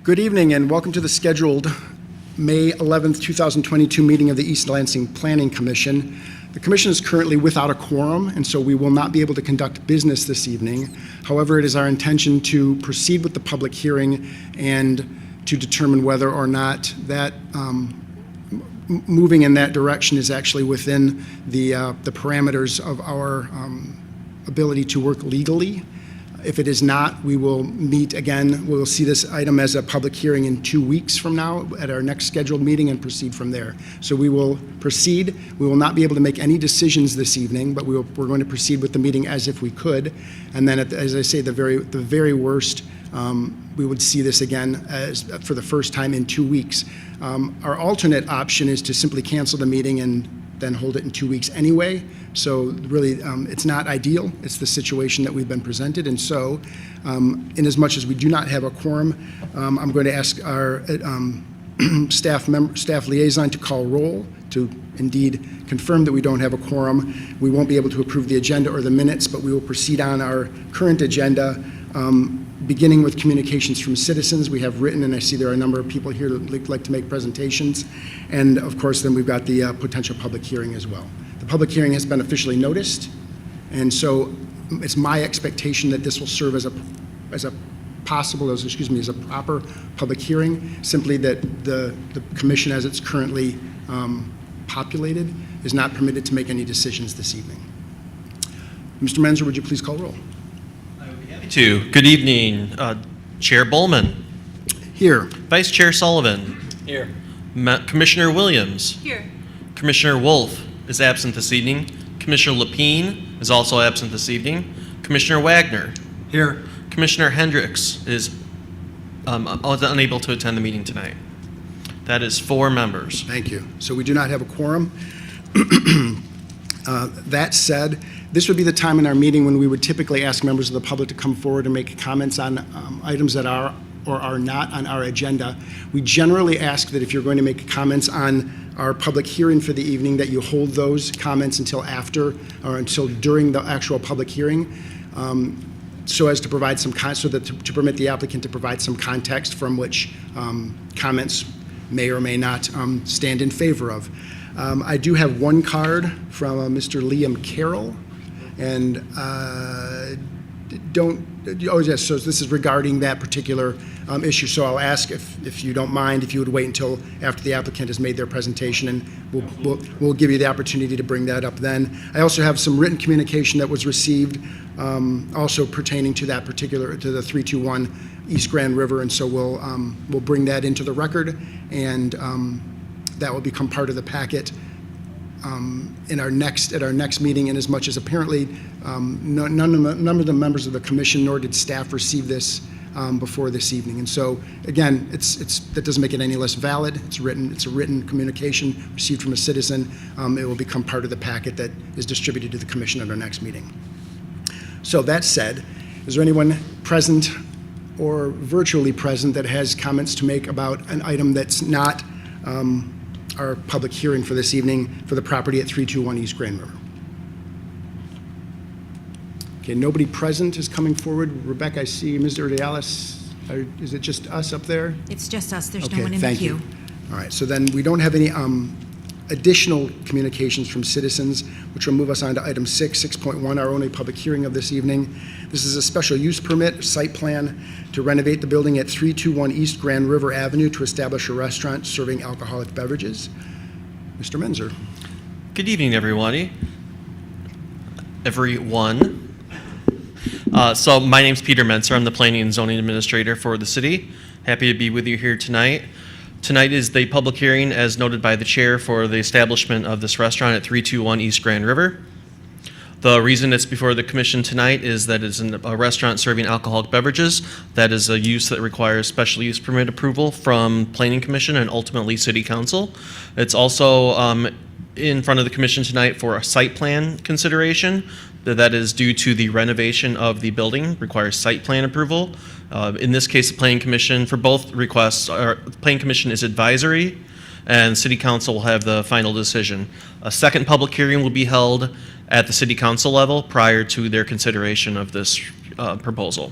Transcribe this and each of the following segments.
Good evening and welcome to the scheduled May 11th, 2022 meeting of the East Lansing Planning Commission. The commission is currently without a quorum, and so we will not be able to conduct business this evening. However, it is our intention to proceed with the public hearing and to determine whether or not that moving in that direction is actually within the parameters of our ability to work legally. If it is not, we will meet again. We will see this item as a public hearing in 2 weeks from now at our next scheduled meeting and proceed from there. So we will proceed. We will not be able to make any decisions this evening, but we're going to proceed with the meeting as if we could. And then, as I say, the very worst, we would see this again for the first time in 2 weeks. Our alternate option is to simply cancel the meeting and then hold it in 2 weeks anyway. So really, it's not ideal. It's the situation that we've been presented. And so, in as much as we do not have a quorum, I'm going to ask our staff liaison to call roll to indeed confirm that we don't have a quorum. We won't be able to approve the agenda or the minutes, but we will proceed on our current agenda, beginning with communications from citizens. We have written, and I see there are a number of people here that would like to make presentations. And of course, then we've got the potential public hearing as well. The public hearing has been officially noticed, and so it's my expectation that this will serve as a proper public hearing, simply that the commission as it's currently populated is not permitted to make any decisions this evening. Mr. Menzer, would you please call roll? Good evening, Chair Bowman. Here. Vice Chair Sullivan. Here. Commissioner Williams. Here. Commissioner Wolf is absent this evening. Commissioner Lapine is also absent this evening. Commissioner Wagner. Here. Commissioner Hendricks is unable to attend the meeting tonight. That is 4 members. Thank you. So we do not have a quorum. That said, this would be the time in our meeting when we would typically ask members of the public to come forward and make comments on items that are or are not on our agenda. We generally ask that if you're going to make comments on our public hearing for the evening, that you hold those comments until after or until during the actual public hearing, so as to provide some to permit the applicant to provide some context from which comments may or may not stand in favor of. I do have one card from Mr. Liam Carroll, and oh yes, so this is regarding that particular issue. So I'll ask if you don't mind, if you would wait until after the applicant has made their presentation, and we'll give you the opportunity to bring that up then. I also have some written communication that was received, also pertaining to that particular, to the 321 East Grand River, and so we'll bring that into the record, and that will become part of the packet at our next meeting. And as much as apparently none of the members of the commission nor did staff receive this before this evening, and so again, that doesn't make it any less valid. It's a written communication received from a citizen. It will become part of the packet that is distributed to the commission at our next meeting. So that said, is there anyone present or virtually present that has comments to make about an item that's not our public hearing for this evening for the property at 321 East Grand River? Okay, nobody present is coming forward. Rebecca, I see Mr. Urdialis. Is it just us up there? It's just us. There's Okay, no one in the thank queue. you. All right, so then we don't have any additional communications from citizens, which will move us on to item 6.1, our only public hearing of this evening. This is a special use permit site plan to renovate the building at 321 East Grand River Avenue to establish a restaurant serving alcoholic beverages. Mr. Menzer. Good evening, everybody. So my name's Peter Menzer. I'm the Planning and Zoning Administrator for the city. Happy to be with you here tonight. Tonight is the public hearing, as noted by the chair, for the establishment of this restaurant at 321 East Grand River. The reason it's before the commission tonight is that it's a restaurant serving alcoholic beverages. That is a use that requires special use permit approval from Planning Commission and ultimately City Council. It's also in front of the commission tonight for a site plan consideration. That is due to the renovation of the building, requires site plan approval. In this case, the Planning Commission, for both requests, the Planning Commission is advisory, and City Council will have the final decision. A second public hearing will be held at the City Council level prior to their consideration of this proposal.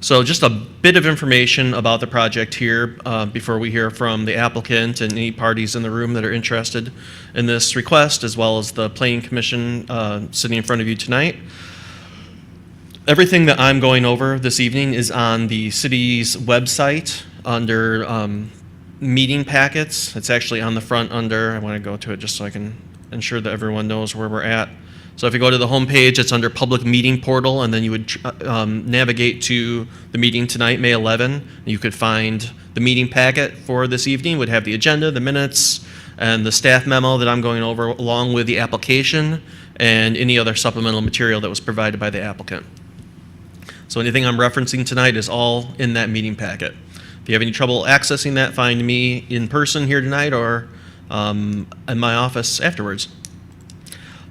So just a bit of information about the project here before we hear from the applicant and any parties in the room that are interested in this request, as well as the Planning Commission sitting in front of you tonight. Everything that I'm going over this evening is on the city's website under meeting packets. It's actually on the front under, I want to go to it just so I can ensure that everyone knows where we're at. So if you go to the home page, it's under Public Meeting Portal, and then you would navigate to the meeting tonight, May 11. You could find the meeting packet for this evening, would have the agenda, the minutes, and the staff memo that I'm going over, along with the application and any other supplemental material that was provided by the applicant. So anything I'm referencing tonight is all in that meeting packet. If you have any trouble accessing that, find me in person here tonight or in my office afterwards.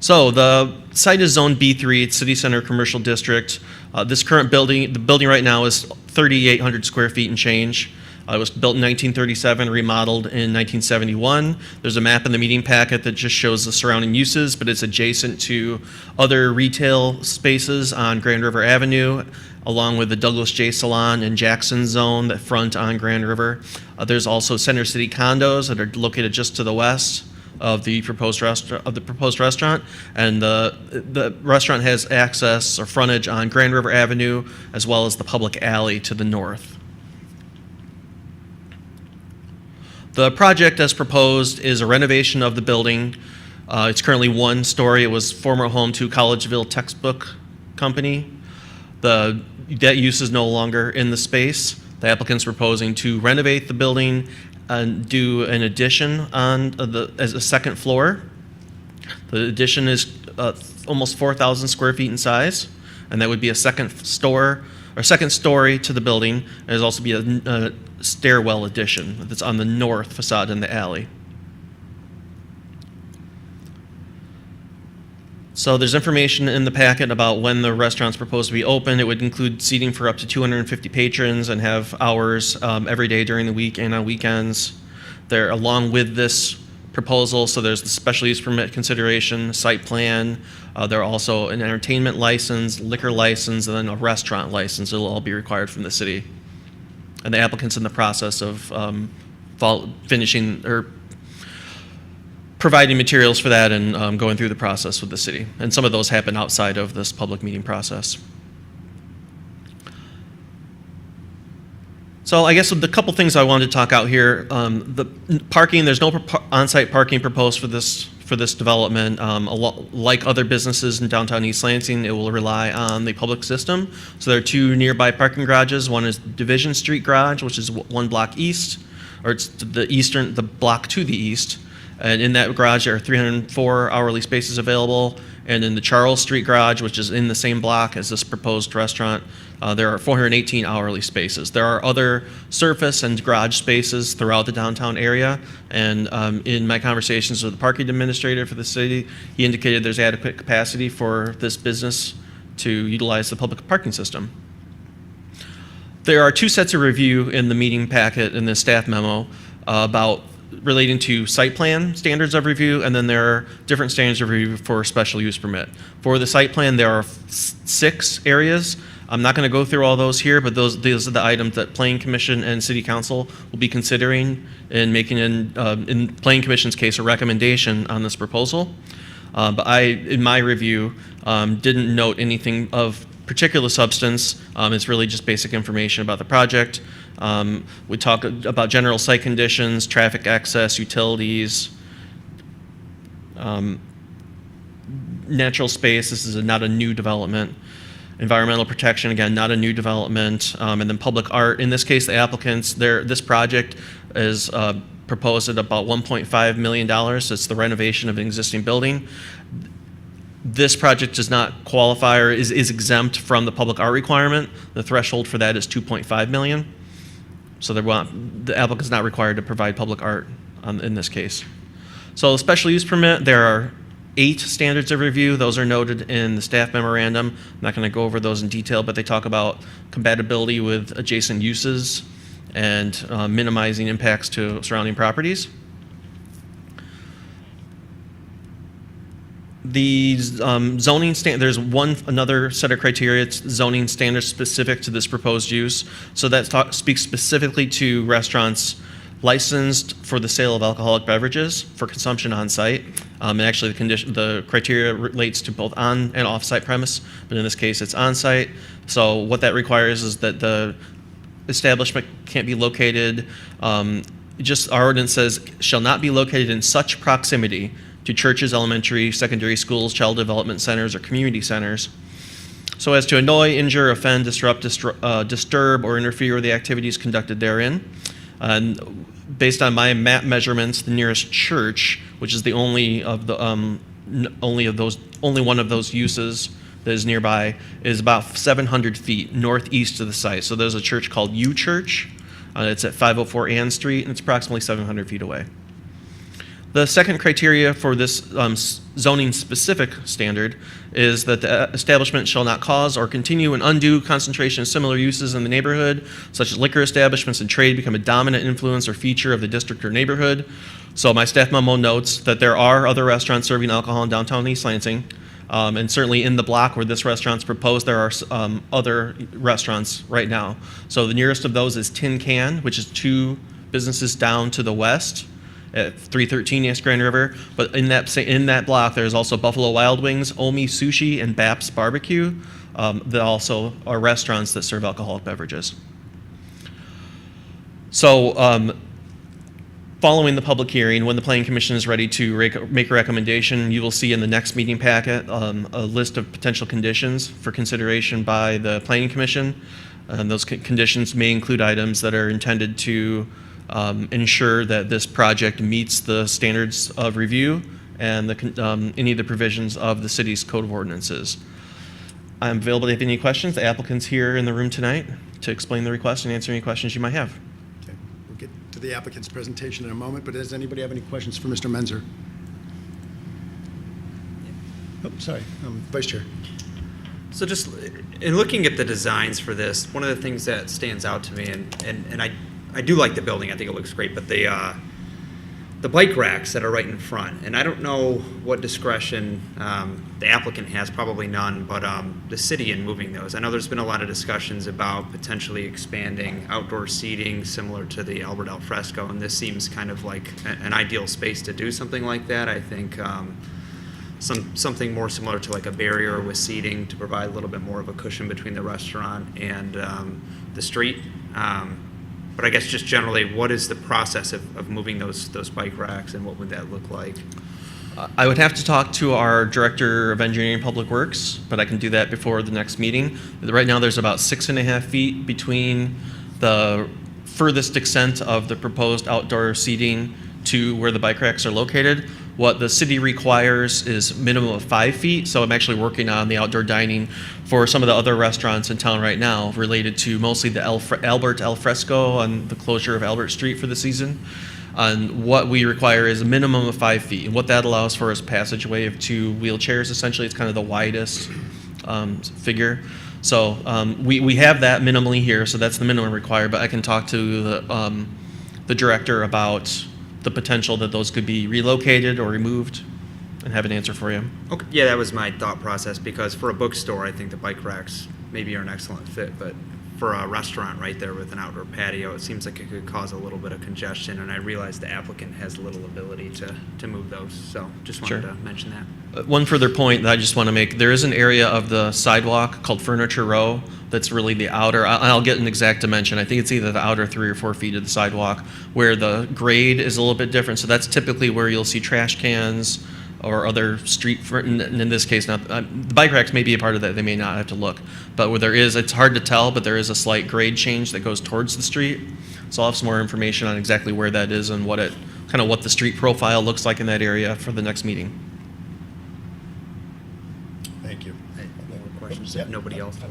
So the site is Zone B3, it's City Center Commercial District. This current building, the building right now is 3,800 square feet and change. It was built in 1937, remodeled in 1971. There's a map in the meeting packet that just shows the surrounding uses, but it's adjacent to other retail spaces on Grand River Avenue, along with the Douglas J Salon and Jackson Zone that front on Grand River. There's also Center City condos that are located just to the west of the proposed restaurant, and the restaurant has access or frontage on Grand River Avenue as well as the public alley to the north. The project as proposed is a renovation of the building. It's currently one story. It was former home to Collegeville Textbook Company. That use is no longer in the space. The applicant's proposing to renovate the building and do an addition on as a second floor. The addition is almost 4,000 square feet in size, and that would be a second story to the building. There's also be a stairwell addition that's on the north facade in the alley. So there's information in the packet about when the restaurant's proposed to be open. It would include seating for up to 250 patrons and have hours every day during the week and on weekends. There, along with this proposal, so there's the special use permit consideration, site plan. There are also an entertainment license, liquor license, and then a restaurant license. It'll all be required from the city. And the applicant's in the process of finishing or providing materials for that and going through the process with the city. And some of those happen outside of this public meeting process. So I guess the couple things I wanted to talk out here, the parking, there's no on-site parking proposed for this development. Like other businesses in downtown East Lansing, it will rely on the public system. So there are two nearby parking garages. One is Division Street Garage, which is one block east, or it's the block to the east. And in that garage, there are 304 hourly spaces available. And in the Charles Street Garage, which is in the same block as this proposed restaurant, there are 418 hourly spaces. There are other surface and garage spaces throughout the downtown area. And in my conversations with the parking administrator for the city, he indicated there's adequate capacity for this business to utilize the public parking system. There are two sets of review in the meeting packet in the staff memo about relating to site plan standards of review, and then there are different standards of review for special use permit. For the site plan, there are 6 areas. I'm not going to go through all those here, but those are the items that Planning Commission and City Council will be considering in making, in Planning Commission's case, a recommendation on this proposal. But I, in my review, didn't note anything of particular substance. It's really just basic information about the project. We talk about general site conditions, traffic access, utilities, natural space. This is not a new development. Environmental protection, again, not a new development. And then public art. In this case, the applicants, this project is proposed at about $1.5 million. It's the renovation of an existing building. This project does not qualify or is exempt from the public art requirement. The threshold for that is $2.5 million. So the applicant is not required to provide public art in this case. So the special use permit, there are 8 standards of review. Those are noted in the staff memorandum. I'm not going to go over those in detail, but they talk about compatibility with adjacent uses and minimizing impacts to surrounding properties. The zoning there's another set of criteria. It's zoning standards specific to this proposed use. So that speaks specifically to restaurants licensed for the sale of alcoholic beverages for consumption on site. And actually, the criteria relates to both on and off site premise, but in this case, it's on site. So what that requires is that the establishment can't be located. Just our ordinance says shall not be located in such proximity to churches, elementary, secondary schools, child development centers, or community centers, so as to annoy, injure, offend, disrupt, disturb, or interfere with the activities conducted therein. And based on my map measurements, the nearest church, which is the only one of those uses that is nearby, is about 700 feet northeast of the site. So there's a church called U Church. It's at 504 Ann Street, and it's approximately 700 feet away. The second criteria for this zoning-specific standard is that the establishment shall not cause or continue an undue concentration of similar uses in the neighborhood, such as liquor establishments and trade become a dominant influence or feature of the district or neighborhood. So my staff memo notes that there are other restaurants serving alcohol in downtown East Lansing, and certainly in the block where this restaurant's proposed, there are other restaurants right now. So the nearest of those is Tin Can, which is 2 businesses down to the west at 313 East Grand River. But in that block, there's also Buffalo Wild Wings, Omi Sushi, and Baps Barbecue that also are restaurants that serve alcoholic beverages. So following the public hearing, when the Planning Commission is ready to make a recommendation, you will see in the next meeting packet a list of potential conditions for consideration by the Planning Commission. And those conditions may include items that are intended to ensure that this project meets the standards of review and any of the provisions of the city's code of ordinances. I'm available if you have any questions. The applicant's here in the room tonight to explain the request and answer any questions you might have. Okay. We'll get to the applicant's presentation in a moment, but does anybody have any questions for Mr. Menzer? Oh, sorry, Vice Chair. So just in looking at the designs for this, one of the things that stands out to me, and I do like the building, I think it looks great, but the bike racks that are right in front, and I don't know what discretion the applicant has, probably none, but the city in moving those. I know there's been a lot of discussions about potentially expanding outdoor seating similar to the Albert Al Fresco, and this seems kind of like an ideal space to do something like that. I think something more similar to like a barrier with seating to provide a little bit more of a cushion between the restaurant and the street. But I guess just generally, what is the process of moving those bike racks, and what would that look like? I would have to talk to our Director of Engineering and Public Works, but I can do that before the next meeting. Right now, there's about 6.5 feet between the furthest extent of the proposed outdoor seating to where the bike racks are located. What the city requires is minimum of 5 feet, so I'm actually working on the outdoor dining for some of the other restaurants in town right now related to mostly the Albert Al Fresco and the closure of Albert Street for the season. And what we require is a minimum of 5 feet. And what that allows for is passageway of 2 wheelchairs. Essentially, it's kind of the widest figure. So we have that minimally here, so that's the minimum required, but I can talk to the director about the potential that those could be relocated or removed and have an answer for you. Okay. Yeah, that was my thought process, because for a bookstore, I think the bike racks maybe are an excellent fit, but for a restaurant right there with an outdoor patio, it seems like it could cause a little bit of congestion, and I realize the applicant has little ability to move those, so just wanted to mention that. One further point that I just want to make, there is an area of the sidewalk called Furniture Row that's really the outer, I'll get an exact dimension, I think it's either the outer 3 or 4 feet of the sidewalk, where the grade is a little bit different, so that's typically where you'll see trash cans or other street, in this case, not the bike racks may be a part of that, they may not, have to look. But where there is, it's hard to tell, but there is a slight grade change that goes towards the street. So I'll have some more information on exactly where that is and what the street profile looks like in that area for the next meeting. Thank you. More questions if nobody else does.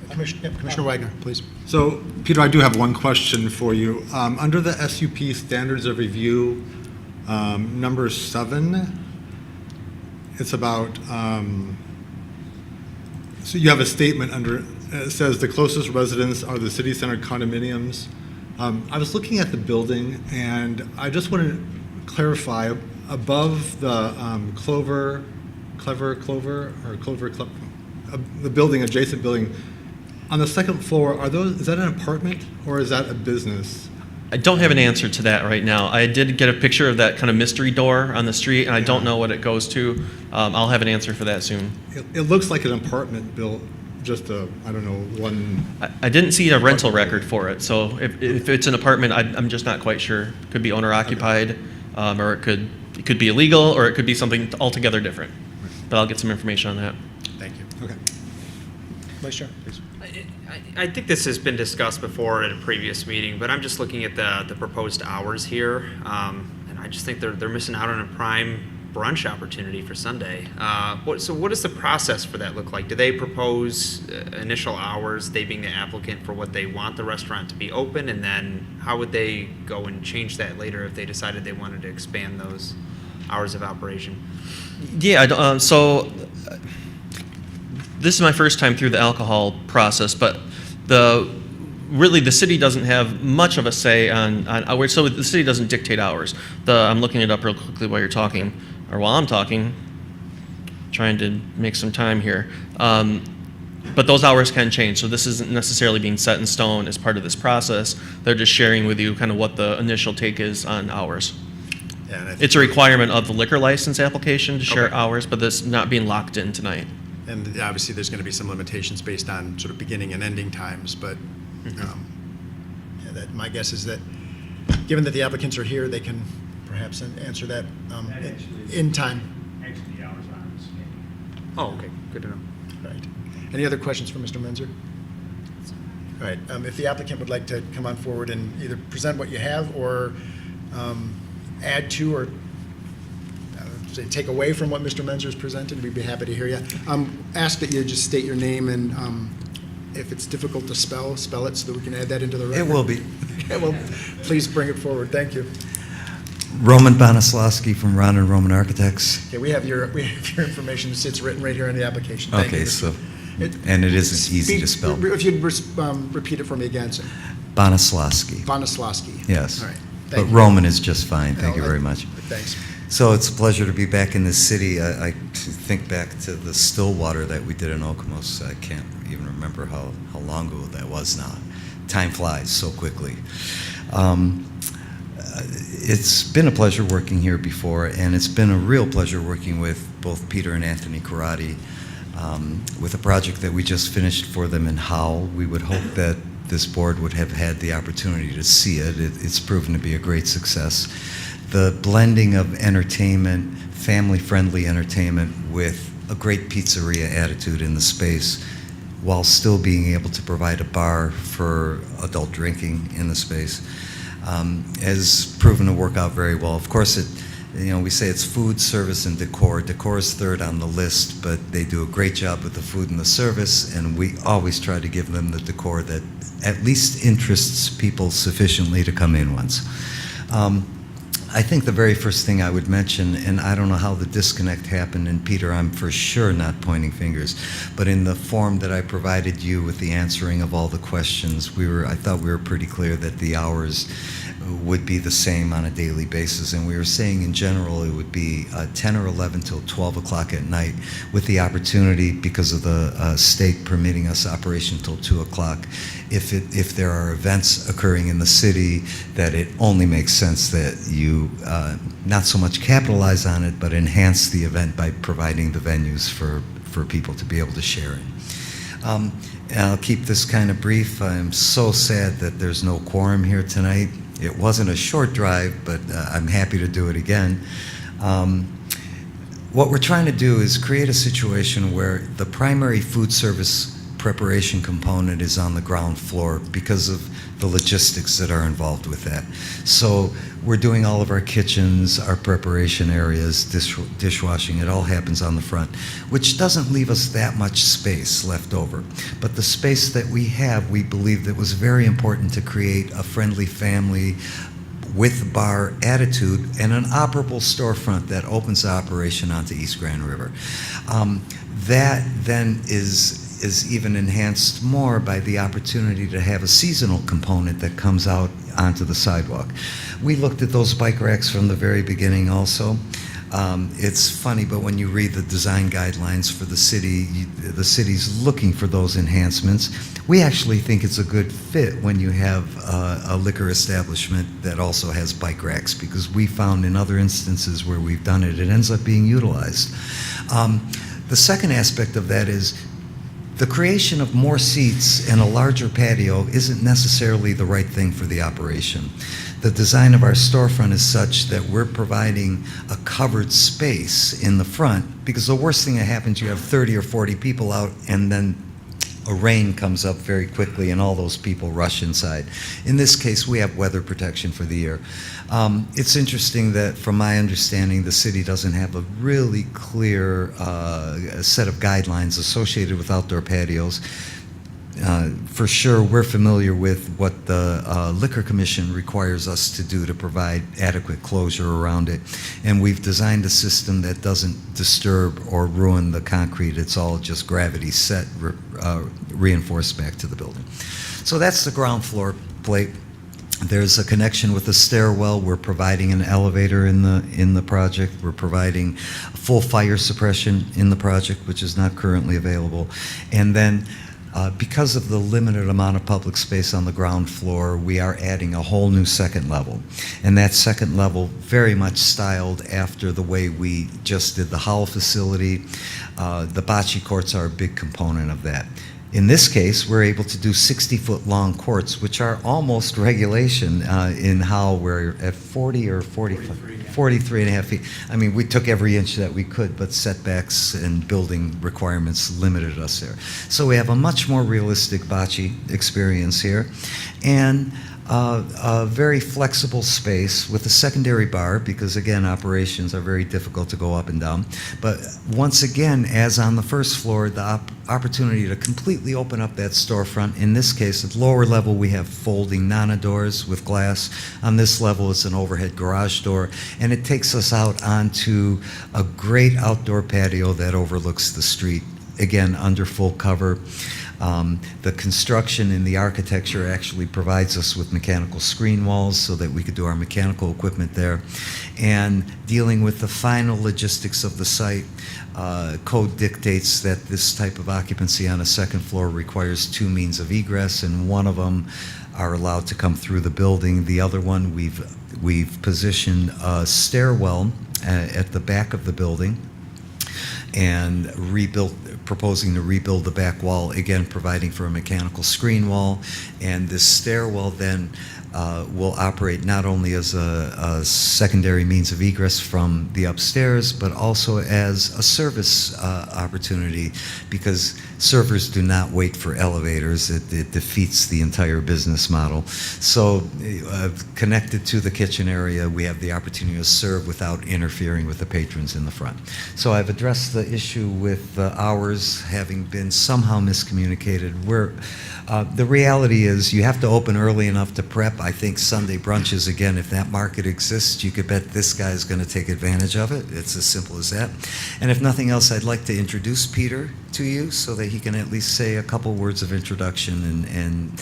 Commissioner Wagner, please. So, Peter, I do have one question for you. Under the SUP Standards of Review, number 7, it's about, so you have a statement under, it says the closest residents are the city center condominiums. I was looking at the building, and I just want to clarify, above the Clover Clover, the building, adjacent building. On the second floor, is that an apartment or is that a business? I don't have an answer to that right now. I did get a picture of that kind of mystery door on the street, and I don't know what it goes to. I'll have an answer for that soon. It looks like an apartment built, just I don't know, one. I didn't see a rental record for it, so if it's an apartment, I'm just not quite sure. It could be owner occupied, or it could be illegal, or it could be something altogether different. But I'll get some information on that. Thank you. Okay. Vice Chair, please. I think this has been discussed before at a previous meeting, but I'm just looking at the proposed hours here, and I just think they're missing out on a prime brunch opportunity for Sunday. So what does the process for that look like? Do they propose initial hours, they being the applicant, for what they want the restaurant to be open, and then how would they go and change that later if they decided they wanted to expand those hours of operation? Yeah, so this is my first time through the alcohol process, but really the city doesn't have much of a say on hours, so the city doesn't dictate hours. I'm looking it up real quickly while you're talking, or while I'm talking, trying to make some time here. But those hours can change, so this isn't necessarily being set in stone as part of this process. They're just sharing with you kind of what the initial take is on hours. Yeah, and I think- It's a requirement of the liquor license application to share Okay. hours, but that's not being locked in tonight. And obviously, there's going to be some limitations based on sort of beginning and ending times, but yeah, my guess is that, given that the applicants are here, they can perhaps answer that in time. Actually, the hours are on the schedule. Oh, okay, good to know. Right. Any other questions for Mr. Menzer? All right. If the applicant would like to come on forward and either present what you have or add to or say take away from what Mr. Menzer's presented, we'd be happy to hear you. Ask that you just state your name and if it's difficult to spell it so that we can add that into the record. It will be. Okay, well, please bring it forward. Thank you. Roman Bonislavsky from Ron and Roman Architects. Okay, we have your information. It's written right here on the application. Thank you, Okay, Mr. so, It- and it isn't easy to spell. If you'd repeat it for me again, sir. Bonislavsky, Bonislavsky. yes. All right. But Thank you. Roman is just fine, thank you No, very much. Thanks. So it's a pleasure to be back in this city. I think back to the Stillwater that we did in Okemos. I can't even remember how long ago that was now. Time flies so quickly. It's been a pleasure working here before, and it's been a real pleasure working with both Peter and Anthony Karate with a project that we just finished for them in Howell. We would hope that this board would have had the opportunity to see it. It's proven to be a great success. The blending of entertainment, family-friendly entertainment, with a great pizzeria attitude in the space, while still being able to provide a bar for adult drinking in the space, has proven to work out very well. Of course, we say it's food, service, and decor. Decor is third on the list, but they do a great job with the food and the service, and we always try to give them the decor that at least interests people sufficiently to come in once. I think the very first thing I would mention, and I don't know how the disconnect happened, and Peter, I'm for sure not pointing fingers, but in the form that I provided you with the answering of all the questions, I thought we were pretty clear that the hours would be the same on a daily basis, and we were saying in general it would be 10 or 11 till 12 o'clock at night, with the opportunity, because of the state permitting us operation till 2 o'clock, if there are events occurring in the city, that it only makes sense that you not so much capitalize on it, but enhance the event by providing the venues for people to be able to share in. And I'll keep this kind of brief. I'm so sad that there's no quorum here tonight. It wasn't a short drive, but I'm happy to do it again. What we're trying to do is create a situation where the primary food service preparation component is on the ground floor because of the logistics that are involved with that. So we're doing all of our kitchens, our preparation areas, dishwashing, it all happens on the front, which doesn't leave us that much space left over. But the space that we have, we believe that was very important to create a friendly family with bar attitude and an operable storefront that opens the operation onto East Grand River. That then is even enhanced more by the opportunity to have a seasonal component that comes out onto the sidewalk. We looked at those bike racks from the very beginning also. It's funny, but when you read the design guidelines for the city, the city's looking for those enhancements. We actually think it's a good fit when you have a liquor establishment that also has bike racks, because we found in other instances where we've done it, it ends up being utilized. The second aspect of that is the creation of more seats and a larger patio isn't necessarily the right thing for the operation. The design of our storefront is such that we're providing a covered space in the front, because the worst thing that happens, you have 30 or 40 people out, and then a rain comes up very quickly and all those people rush inside. In this case, we have weather protection for the year. It's interesting that, from my understanding, the city doesn't have a really clear set of guidelines associated with outdoor patios. For sure, we're familiar with what the Liquor Commission requires us to do to provide adequate closure around it, and we've designed a system that doesn't disturb or ruin the concrete. It's all just gravity set, reinforced back to the building. So that's the ground floor plate. There's a connection with the stairwell. We're providing an elevator in the project. We're providing full fire suppression in the project, which is not currently available. And then because of the limited amount of public space on the ground floor, we are adding a whole new second level. And that second level very much styled after the way we just did the Howell facility. The bocce courts are a big component of that. In this case, we're able to do 60-foot long courts, which are almost regulation in Howell. We're at 40 or 43 and a half feet. I mean, we took every inch that we could, but setbacks and building requirements limited us there. So we have a much more realistic bocce experience here, and a very flexible space with a secondary bar, because again, operations are very difficult to go up and down. But once again, as on the first floor, the opportunity to completely open up that storefront. In this case, at lower level, we have folding Nana doors with glass. On this level, it's an overhead garage door, and it takes us out onto a great outdoor patio that overlooks the street, again, under full cover. The construction and the architecture actually provides us with mechanical screen walls so that we could do our mechanical equipment there. And dealing with the final logistics of the site, code dictates that this type of occupancy on a second floor requires two means of egress, and one of them are allowed to come through the building. The other one, we've positioned a stairwell at the back of the building and proposing to rebuild the back wall, again providing for a mechanical screen wall. And this stairwell then will operate not only as a secondary means of egress from the upstairs, but also as a service opportunity, because servers do not wait for elevators. It defeats the entire business model. So connected to the kitchen area, we have the opportunity to serve without interfering with the patrons in the front. So I've addressed the issue with hours having been somehow miscommunicated. The reality is you have to open early enough to prep. I think Sunday brunches, again, if that market exists, you could bet this guy is going to take advantage of it. It's as simple as that. And if nothing else, I'd like to introduce Peter to you so that he can at least say a couple words of introduction, and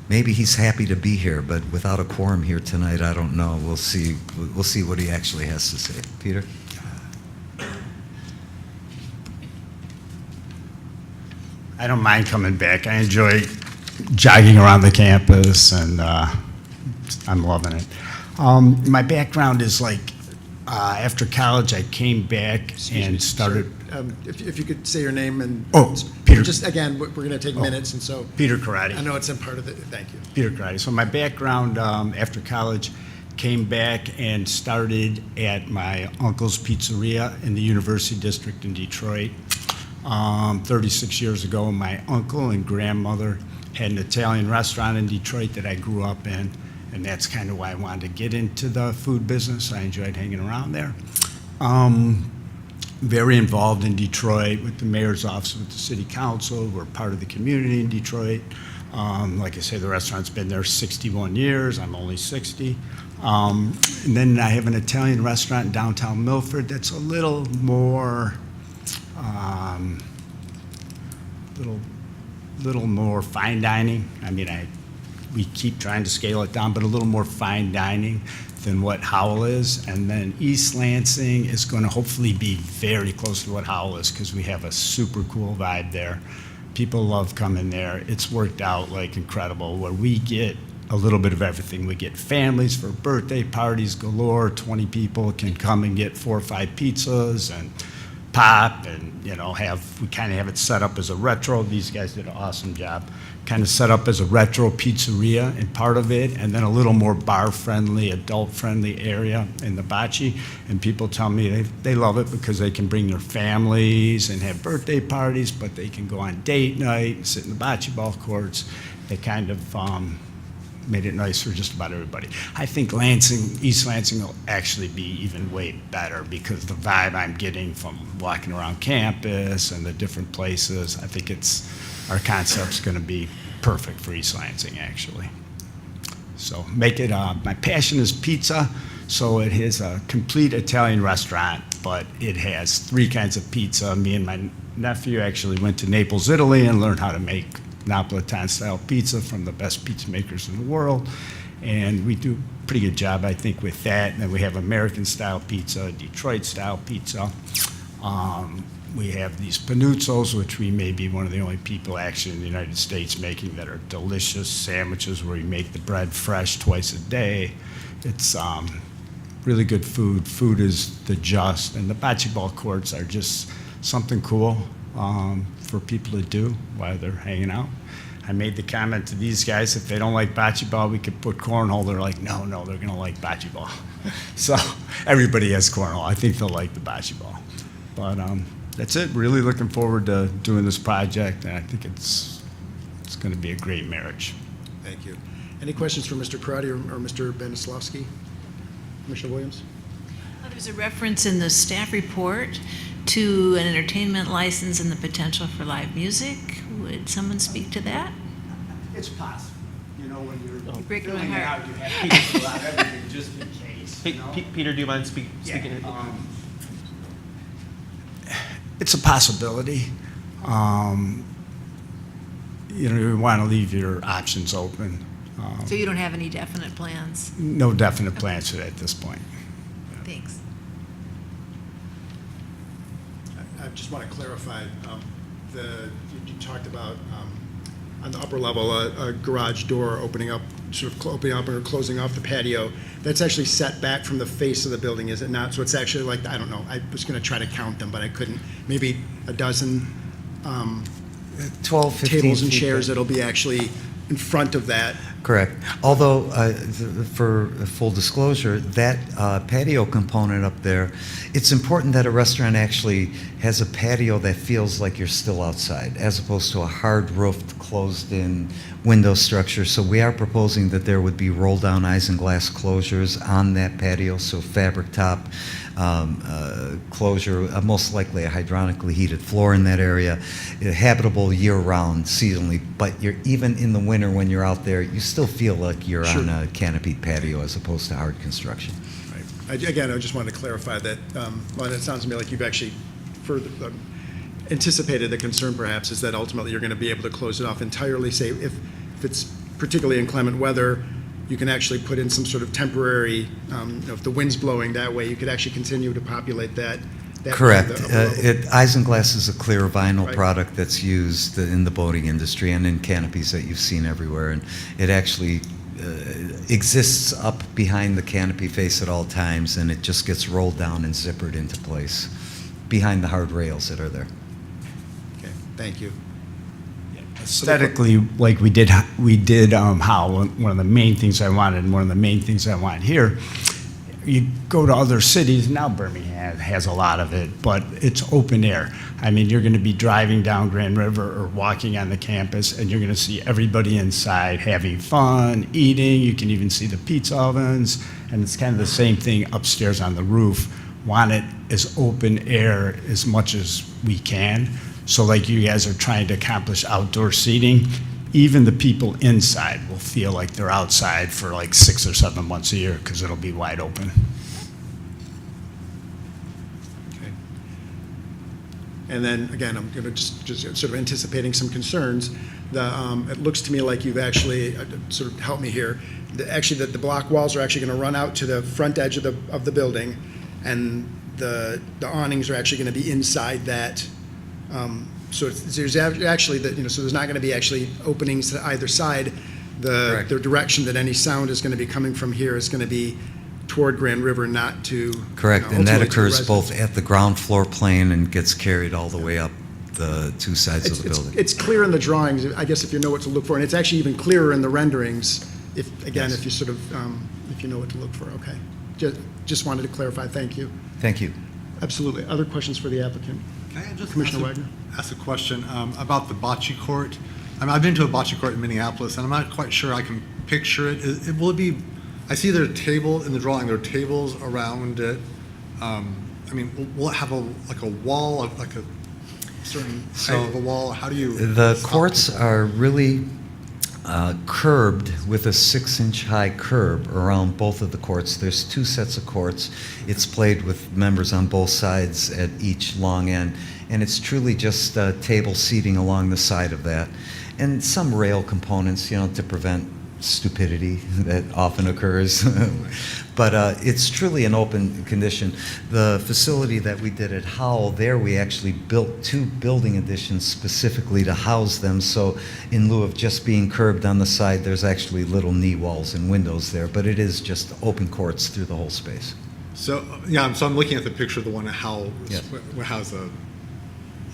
maybe he's happy to be here, but without a quorum here tonight, I don't know. We'll see what he actually has to say. Peter? I don't mind coming back. I enjoy jogging around the campus, and I'm loving it. My background is like, after college, I came back and started. If you could say your name and. Oh, Peter. Just, again, we're going to take minutes, and so. Peter Karate. I know it's in part of the, thank you. Peter Karate. So my background, after college, came back and started at my uncle's pizzeria in the University District in Detroit. 36 years ago, my uncle and grandmother had an Italian restaurant in Detroit that I grew up in, and that's kind of why I wanted to get into the food business. I enjoyed hanging around there. Very involved in Detroit with the mayor's office, with the city council. We're part of the community in Detroit. Like I say, the restaurant's been there 61 years. I'm only 60. And then I have an Italian restaurant in downtown Milford that's a little more little more fine dining. I mean, I we keep trying to scale it down, but a little more fine dining than what Howell is. And then East Lansing is going to hopefully be very close to what Howell is because we have a super cool vibe there. People love coming there. It's worked out like incredible where we get a little bit of everything. We get families for birthday parties galore. 20 people can come and get 4 or 5 pizzas and pop, and we kind of have it set up as a retro. These guys did an awesome job. Kind of set up as a retro pizzeria in part of it, and then a little more bar-friendly, adult-friendly area in the bocce. And people tell me they love it because they can bring their families and have birthday parties, but they can go on date night and sit in the bocce ball courts. They kind of made it nice for just about everybody. I think East Lansing will actually be even way better because the vibe I'm getting from walking around campus and the different places, I think our concept's going to be perfect for East Lansing, actually. So make it, my passion is pizza, so it is a complete Italian restaurant, but it has 3 kinds of pizza. Me and my nephew actually went to Naples, Italy, and learned how to make Napolitan-style pizza from the best pizza makers in the world, and we do a pretty good job, I think, with that. And then we have American-style pizza, Detroit-style pizza. We have these panuzzos, which we may be one of the only people actually in the United States making that are delicious sandwiches where we make the bread fresh twice a day. It's really good food. Food is the just, and the bocce ball courts are just something cool for people to do while they're hanging out. I made the comment to these guys, if they don't like bocce ball, we could put cornhole. They're like, no, they're going to like bocce ball. So everybody has cornhole. I think they'll like the bocce ball. But that's it. Really looking forward to doing this project, and I think it's going to be a great marriage. Thank you. Any questions for Mr. Karate or Mr. Benislavsky? Commissioner Williams? There's a reference in the staff report to an entertainment license and the potential for live music. Would someone speak to that? It's possible. When you're breaking my filling it heart. out, you have people fill out everything just in case. Peter, do you mind speaking? It's a possibility. You want to leave your options open. So you don't have any definite plans? No definite plans for that at this point. Thanks. I just want to clarify, you talked about on the upper level, a garage door opening up or closing off the patio. That's actually set back from the face of the building, is it not? So it's actually like, I don't know, I was going to try to count them, but I couldn't. Maybe a dozen 12, 15 tables and feet chairs back. that'll be actually in front of that. Correct. Although, for full disclosure, that patio component up there, it's important that a restaurant actually has a patio that feels like you're still outside, as opposed to a hard-roofed, closed-in window structure. So we are proposing that there would be roll-down isinglass closures on that patio, so fabric top closure, most likely a hydronically heated floor in that area, habitable year-round, seasonally. But even in the winter when you're out there, you still feel like you're Sure. on a canopied patio as opposed to hard construction. Right. Again, I just wanted to clarify that, well, it sounds to me like you've actually further anticipated the concern perhaps is that ultimately you're going to be able to close it off entirely, say if it's particularly inclement weather, you can actually put in some sort of temporary, if the wind's blowing that way, you could actually continue to populate that. Correct. the upper level. Isinglass is a clear vinyl Right. product that's used in the boating industry and in canopies that you've seen everywhere. And it actually exists up behind the canopy face at all times, and it just gets rolled down and zippered into place behind the hard rails that are there. Okay, thank you. Aesthetically, like we did Howell, one of the main things I wanted, and one of the main things I want here, you go to other cities, now Birmingham has a lot of it, but it's open air. I mean, you're going to be driving down Grand River or walking on the campus, and you're going to see everybody inside having fun, eating. You can even see the pizza ovens, and it's kind of the same thing upstairs on the roof. Want it as open air as much as we can. So like you guys are trying to accomplish outdoor seating, even the people inside will feel like they're outside for like 6 or 7 months a year because it'll be wide open. Okay. And then, again, I'm going to just sort of anticipating some concerns. it looks to me like you've actually, sort of helped me here, actually the block walls are actually going to run out to the front edge of the building, and the awnings are actually going to be inside that. So there's actually, so there's not going to be actually openings to either side. The direction that any sound is going to be coming from here is going to be toward Grand River, not to. Correct, and that ultimately to occurs both residents. at the ground floor plane and gets carried all the way up the two sides of the building. It's clear in the drawings, I guess, if you know what to look for, and it's actually even clearer in the renderings, if you sort of, if you know what to look for, okay. Just wanted to clarify, thank you. Thank you. Absolutely. Other questions for the applicant? Can I just Commissioner Wagner? ask a question about the bocce court? I mean, I've been to a bocce court in Minneapolis, and I'm not quite sure I can picture it. Will it be? I see there are tables in the drawing. There are tables around it. I mean, will it have a wall, like a certain height of a wall? How do you? The courts are really curbed with a 6-inch high curb around both of the courts. There's 2 sets of courts. It's played with members on both sides at each long end, and it's truly just table seating along the side of that, and some rail components, to prevent stupidity that often occurs. But it's truly an open condition. The facility that we did at Howell, there we actually built 2 building additions specifically to house them. So in lieu of just being curbed on the side, there's actually little knee walls and windows there. But it is just open courts through the whole space. So yeah, so I'm looking at the picture of the one at Howell, Yes. where has a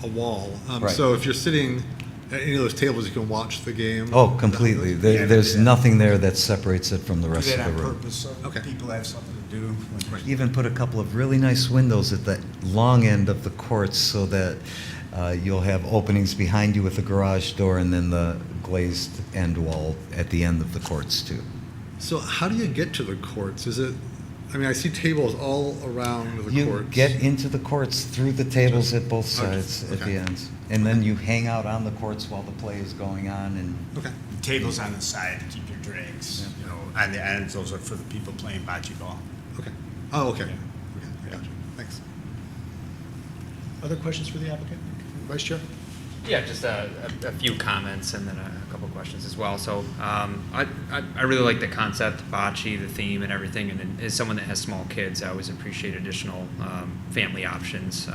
wall. Right. So if you're sitting at any of those tables, you can watch the game. Oh, completely. There's nothing there that separates it from the rest Do of that the on room. purpose, so Okay. people have something to do. Even put a couple of really nice windows at the long end of the courts so that you'll have openings behind you with a garage door and then the glazed end wall at the end of the courts too. So how do you get to the courts? Is it? I mean, I see tables all around the You courts. get into the courts through the tables at both sides at okay. the ends. And then you hang out on the courts while the play is going on and Okay. Tables on the side to keep your drinks, on the ends, those are for the people playing bocce ball. Okay. Oh, okay. Yeah. Okay, I got you. Thanks. Other questions for the applicant? Vice Chair? Yeah, just a few comments and then a couple questions as well. So I really like the concept, bocce, the theme, and everything. And as someone that has small kids, I always appreciate additional family options.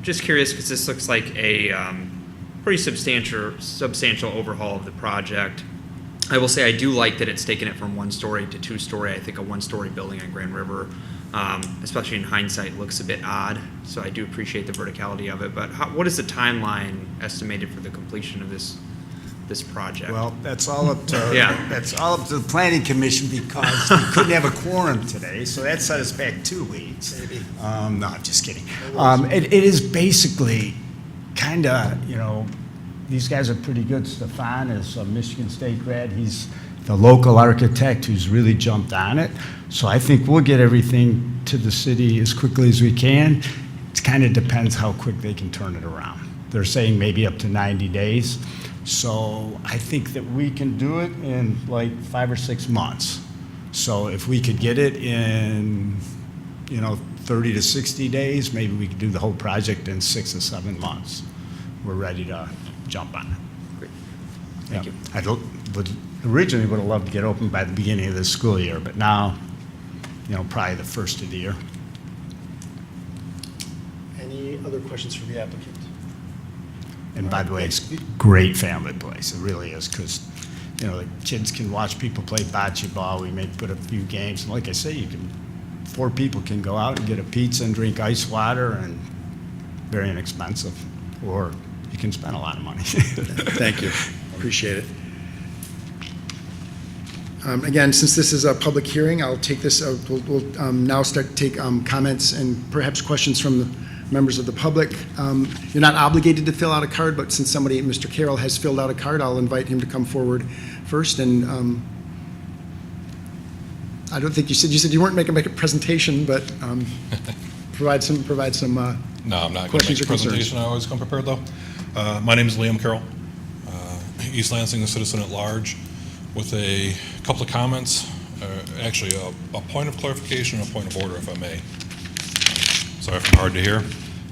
Just curious because this looks like a pretty substantial overhaul of the project. I will say I do like that it's taken it from 1-story to 2-story. I think a 1-story building on Grand River, especially in hindsight, looks a bit odd. So I do appreciate the verticality of it. But what is the timeline estimated for the completion of this project? Well, that's all up to, Yeah. that's all up to the planning commission because we couldn't have a quorum today, so that set us back 2 weeks. No, I'm just kidding. It is basically kind of, these guys are pretty good. Stefan is a Michigan State grad. He's the local architect who's really jumped on it. So I think we'll get everything to the city as quickly as we can. It kind of depends how quick they can turn it around. They're saying maybe up to 90 days. So I think that we can do it in like 5 or 6 months. So if we could get it in, 30 to 60 days, maybe we could do the whole project in 6 or 7 months. We're ready to jump on it. Great. Thank you. Originally would have loved to get open by the beginning of the school year, but now, probably the first of the year. Any other questions for the applicant? And by the way, it's a great family place. It really is because, the kids can watch people play bocce ball. We may put a few games. And like I say, 4 people can go out and get a pizza and drink ice water and very inexpensive. Or you can spend a lot of money. Thank you. Appreciate it. Again, since this is a public hearing, I'll take this, we'll now start to take comments and perhaps questions from the members of the public. You're not obligated to fill out a card, but since Mr. Carroll has filled out a card, I'll invite him to come forward first. And I don't think you said you weren't making a presentation, but provide some No, I'm not going to questions make or a concerns. presentation. I always come prepared, though. My name is Liam Carroll, East Lansing, a citizen at large, with a couple of comments, actually a point of clarification and a point of order, if I may. Sorry if I'm hard to hear.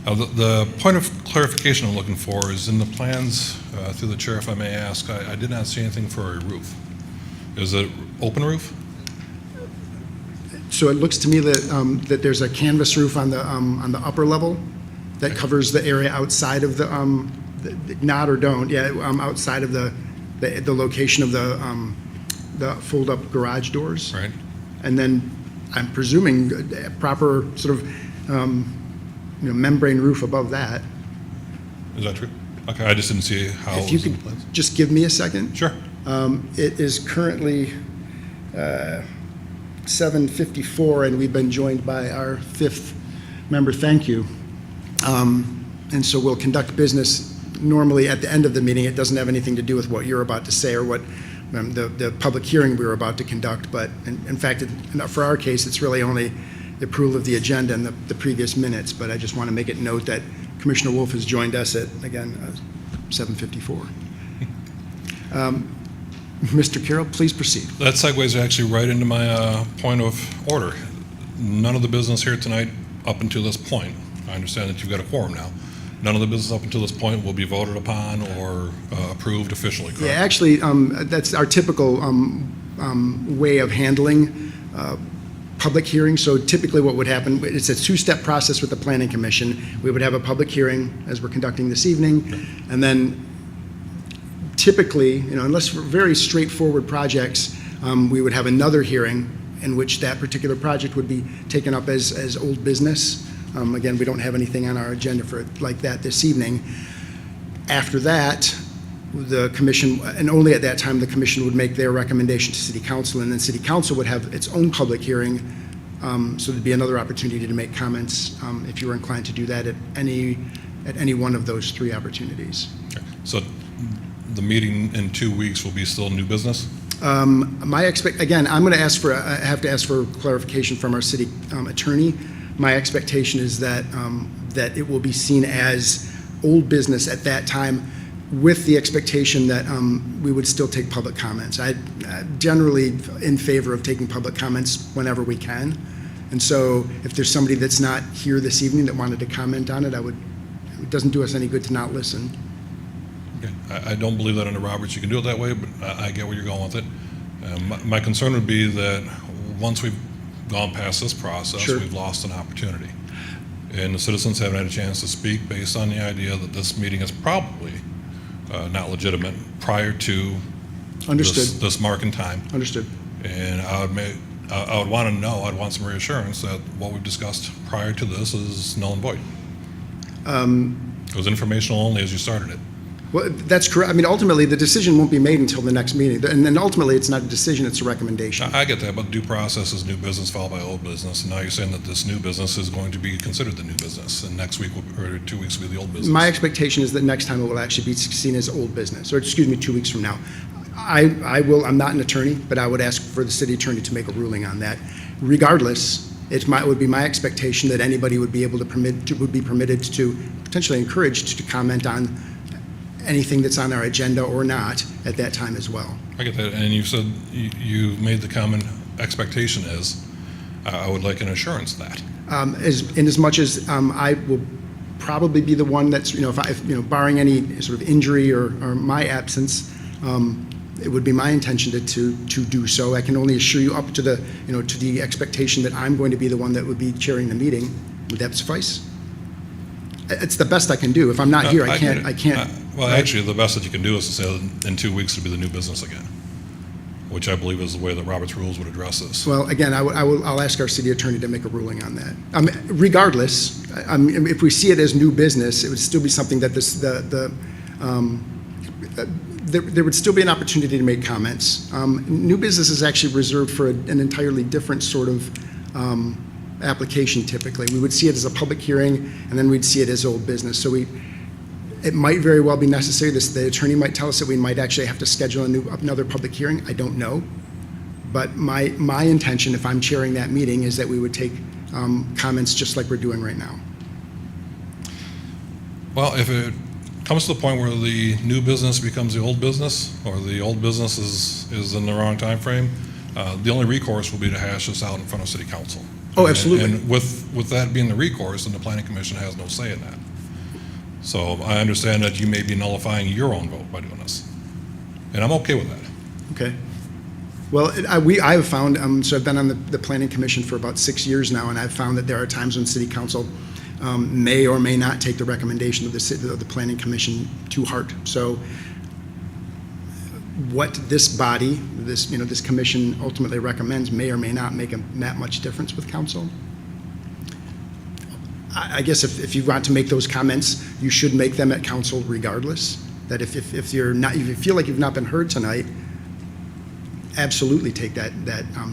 The point of clarification I'm looking for is in the plans, through the chair, if I may ask, I did not see anything for a roof. Is it open roof? So it looks to me that there's a canvas roof on the upper level that covers the area outside of the not or don't, yeah, outside of the location of the fold-up garage doors. Right. And then I'm presuming a proper sort of membrane roof above that. Is that true? Okay, I just didn't see how If it you was in could the plans. just give me a second. Sure. It is currently 7:54, and we've been joined by our fifth member. Thank you. And so we'll conduct business normally at the end of the meeting. It doesn't have anything to do with what you're about to say or what the public hearing we were about to conduct. But in fact, for our case, it's really only the approval of the agenda and the previous minutes. But I just want to make it note that Commissioner Wolf has joined us at, again, 7:54. Mr. Carroll, please proceed. That segues actually right into my point of order. None of the business here tonight up until this point, I understand that you've got a quorum now, none of the business up until this point will be voted upon or approved officially, correct? Yeah, actually, that's our typical way of handling public hearings. So typically what would happen, it's a two-step process with the Planning Commission. We would have a public hearing as we're conducting this evening, and then typically, unless for very straightforward projects, we would have another hearing in which that particular project would be taken up as old business. Again, we don't have anything on our agenda for like that this evening. After that, the commission, and only at that time, the commission would make their recommendation to City Council, and then City Council would have its own public hearing. So there'd be another opportunity to make comments if you were inclined to do that at any one of those three opportunities. Okay. So the meeting in 2 weeks will be still new business? Again, I'm going to I have to ask for clarification from our city attorney. My expectation is that it will be seen as old business at that time, with the expectation that we would still take public comments. I'm generally in favor of taking public comments whenever we can. And so if there's somebody that's not here this evening that wanted to comment on it, it doesn't do us any good to not listen. Okay. I don't believe that under Roberts you can do it that way, but I get where you're going with it. My concern would be that once we've gone past this process, Sure. we've lost an opportunity. And the citizens haven't had a chance to speak based on the idea that this meeting is probably not legitimate prior to Understood. this mark in time. Understood. And I would want to know, I'd want some reassurance that what we've discussed prior to this is null and void. It was informational only as you started it. Well, that's correct. I mean, ultimately, the decision won't be made until the next meeting. And then ultimately, it's not a decision, it's a recommendation. I get that, but due process is new business followed by old business. And now you're saying that this new business is going to be considered the new business, and next week or 2 weeks will be the old business. My expectation is that next time it will actually be seen as old business, or excuse me, 2 weeks from now. I'm not an attorney, but I would ask for the city attorney to make a ruling on that. Regardless, it would be my expectation that anybody would be permitted to, potentially encouraged to comment on anything that's on our agenda or not at that time as well. I get that, and you said you made the common expectation is, I would like an assurance that. In as much as I will probably be the one that's, barring any sort of injury or my absence, it would be my intention to do so. I can only assure you up to the expectation that I'm going to be the one that would be chairing the meeting. Would that suffice? It's the best I can do. If I'm not here, I can't. Well, actually, the best that you can do is to say that in 2 weeks it'll be the new business again, which I believe is the way that Robert's rules would address this. Well, again, I'll ask our city attorney to make a ruling on that. Regardless, if we see it as new business, it would still be something that there would still be an opportunity to make comments. New business is actually reserved for an entirely different sort of application typically. We would see it as a public hearing, and then we'd see it as old business. So it might very well be necessary. The attorney might tell us that we might actually have to schedule another public hearing. I don't know. But my intention, if I'm chairing that meeting, is that we would take comments just like we're doing right now. Well, if it comes to the point where the new business becomes the old business, or the old business is in the wrong time frame, the only recourse will be to hash this out in front of City Council. Oh, absolutely. And with that being the recourse, then the planning commission has no say in that. So I understand that you may be nullifying your own vote by doing this. And I'm okay with that. Okay. Well, I have found, so I've been on the planning commission for about 6 years now, and I've found that there are times when city council may or may not take the recommendation of the planning commission to heart. So what this body, this commission ultimately recommends may or may not make that much difference with council. I guess if you want to make those comments, you should make them at council regardless. That if you feel like you've not been heard tonight, absolutely take that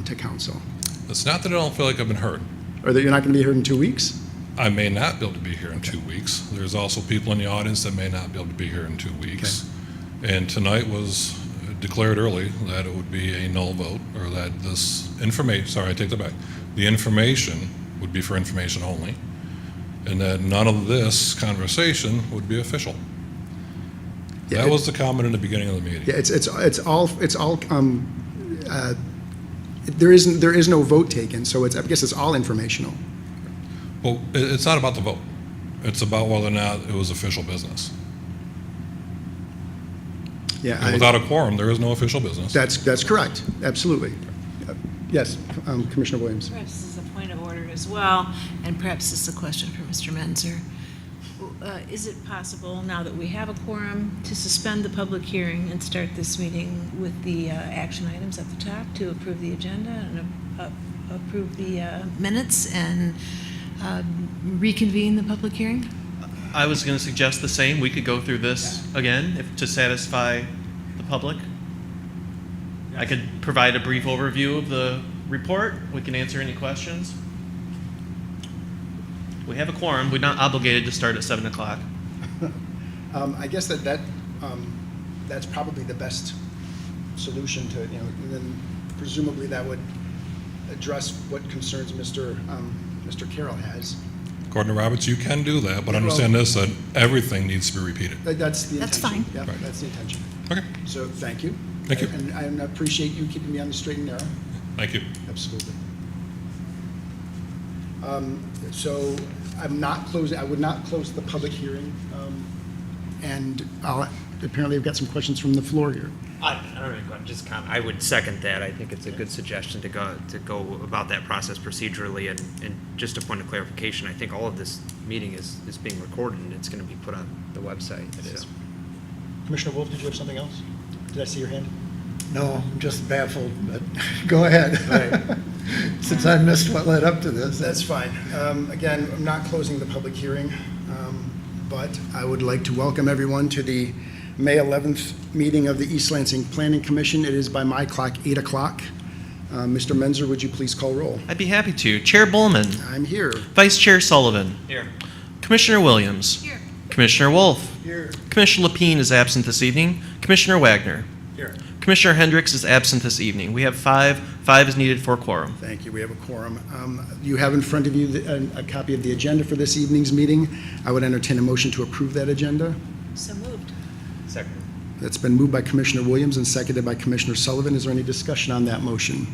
to council. It's not that I don't feel like I've been heard. Or that you're not going to be heard in 2 weeks? I may not be able to be here in 2 weeks. There's also people in the audience that may not be able to be here in 2 weeks. And tonight was declared early that it would be a null vote, or that this information, sorry, I take that back. The information would be for information only, and that none of this conversation would be official. Yeah, That was the comment in the beginning of the meeting. Yeah, it's all there is no vote taken, so I guess it's all informational. Well, it's not about the vote. It's about whether or not it was official business. Yeah, And without a quorum, there is no official business. that's correct. Absolutely. Yes, Commissioner Williams. Perhaps this is a point of order as well, and perhaps this is a question for Mr. Menzer. Is it possible, now that we have a quorum, to suspend the public hearing and start this meeting with the action items at the top to approve the agenda and approve the minutes and reconvene the public hearing? I was going to suggest the same. We could go through this again to satisfy the public. I could provide a brief overview of the report. We can answer any questions. We have a quorum. We're not obligated to start at 7 o'clock. I guess that's probably the best solution to, and then presumably that would address what concerns Mr. Carroll has. According to Roberts, you can do that, but understand this, that everything needs to be repeated. That's the intention. That's fine. Yeah, Right. that's the intention. Okay, So thank you. Thank you. And I appreciate you keeping me on the straight and narrow. thank you. Absolutely. So I would not close the public hearing. And apparently I've got some questions from the floor here. I don't know, just comment. I would second that. I think it's a good suggestion to go about that process procedurally. And just a point of clarification, I think all of this meeting is being recorded and it's going to be put on the website. It is. So. Commissioner Wolf, did you have something else? Did I see your hand? No, I'm just baffled, but go ahead. Since I missed what led up to this. That's fine. Again, I'm not closing the public hearing, but I would like to welcome everyone to the May 11th meeting of the East Lansing Planning Commission. It is by my clock 8 o'clock. Mr. Menzer, would you please call roll? I'd be happy to. Chair Bowman. I'm here. Vice Chair Sullivan. Here. Commissioner Williams. Here. Commissioner Wolf. Here. Commissioner Lapine is absent this evening. Commissioner Wagner. Here. Commissioner Hendricks is absent this evening. We have 5. 5 is needed for quorum. Thank you. We have a quorum. You have in front of you a copy of the agenda for this evening's meeting. I would entertain a motion to approve that agenda. So moved. Second. That's been moved by Commissioner Williams and seconded by Commissioner Sullivan. Is there any discussion on that motion?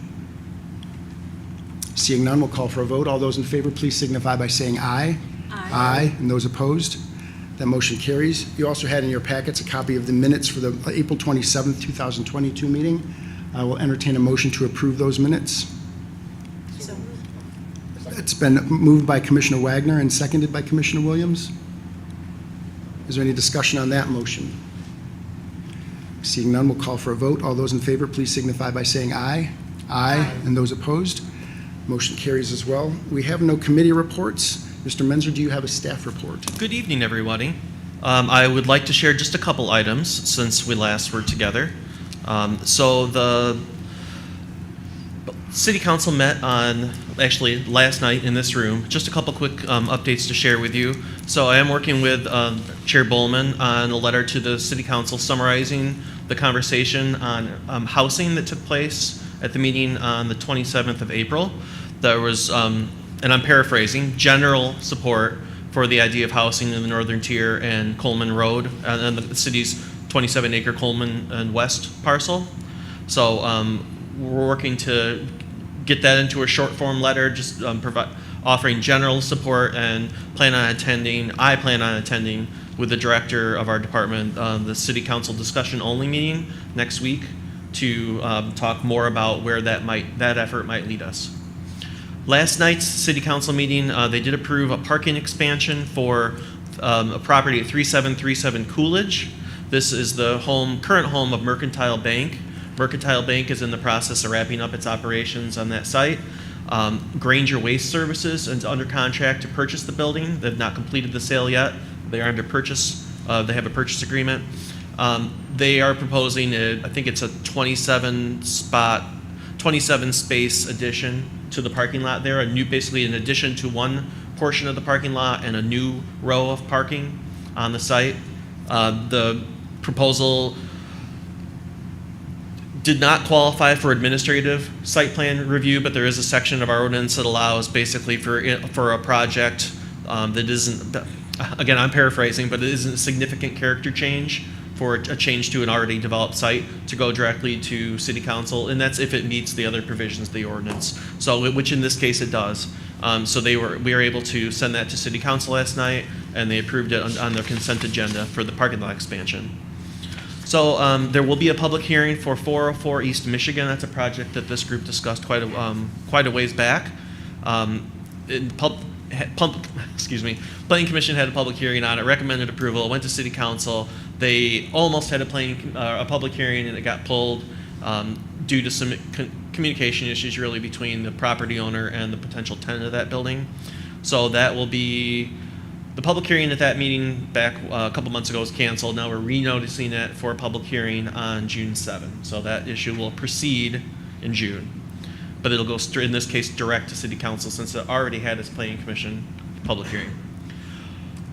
Seeing none, we'll call for a vote. All those in favor, please signify by saying aye. Aye. And those opposed? That motion carries. You also had in your packets a copy of the minutes for the April 27th, 2022 meeting. I will entertain a motion to approve those minutes. So moved. It's been moved by Commissioner Wagner and seconded by Commissioner Williams. Is there any discussion on that motion? Seeing none, we'll call for a vote. All those in favor, please signify by saying aye. Aye. And those opposed? Motion carries as well. We have no committee reports. Mr. Menzer, do you have a staff report? Good evening, everybody. I would like to share just a couple items since we last were together. So the City Council met actually last night in this room. Just a couple quick updates to share with you. So I am working with Chair Bowman on a letter to the City Council summarizing the conversation on housing that took place at the meeting on the 27th of April. There was, and I'm paraphrasing, general support for the idea of housing in the northern tier and Coleman Road and the city's 27-acre Coleman and West parcel. So we're working to get that into a short form letter, just offering general support, and I plan on attending with the director of our department, the city council discussion only meeting next week to talk more about where that effort might lead us. Last night's city council meeting, they did approve a parking expansion for a property at 3737 Coolidge. This is the current home of Mercantile Bank. Mercantile Bank is in the process of wrapping up its operations on that site. Granger Waste Services is under contract to purchase the building. They've not completed the sale yet. They are under purchase. They have a purchase agreement. They are proposing, I think it's a 27 space addition to the parking lot there. Basically an addition to one portion of the parking lot and a new row of parking on the site. The proposal did not qualify for administrative site plan review, but there is a section of our ordinance that allows basically for a project that isn't, again, I'm paraphrasing, but it isn't a significant character change for a change to an already developed site to go directly to city council, and that's if it meets the other provisions of the ordinance. So, which in this case it does. So we were able to send that to city council last night, and they approved it on their consent agenda for the parking lot expansion. So there will be a public hearing for 404 East Michigan. That's a project that this group discussed quite a ways back. Planning Commission had a public hearing on it, recommended approval, it went to City Council. They almost had a public hearing, and it got pulled due to some communication issues really between the property owner and the potential tenant of that building. So that will be, the public hearing at that meeting back a couple months ago was canceled. Now we're re-noticing it for a public hearing on June 7th. So that issue will proceed in June. But it'll go straight, in this case, direct to City Council since it already had its Planning Commission public hearing.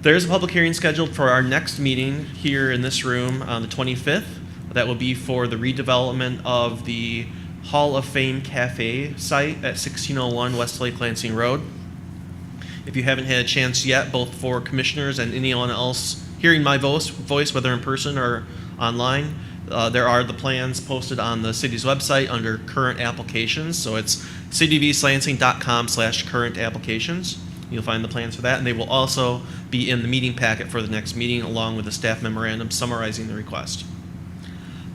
There's a public hearing scheduled for our next meeting here in this room on the 25th. That will be for the redevelopment of the Hall of Fame Cafe site at 1601 West Lake Lansing Road. If you haven't had a chance yet, both for commissioners and anyone else hearing my voice, whether in person or online, there are the plans posted on the city's website under current applications. So it's citybslansing.com/current applications. You'll find the plans for that, and they will also be in the meeting packet for the next meeting along with the staff memorandum summarizing the request.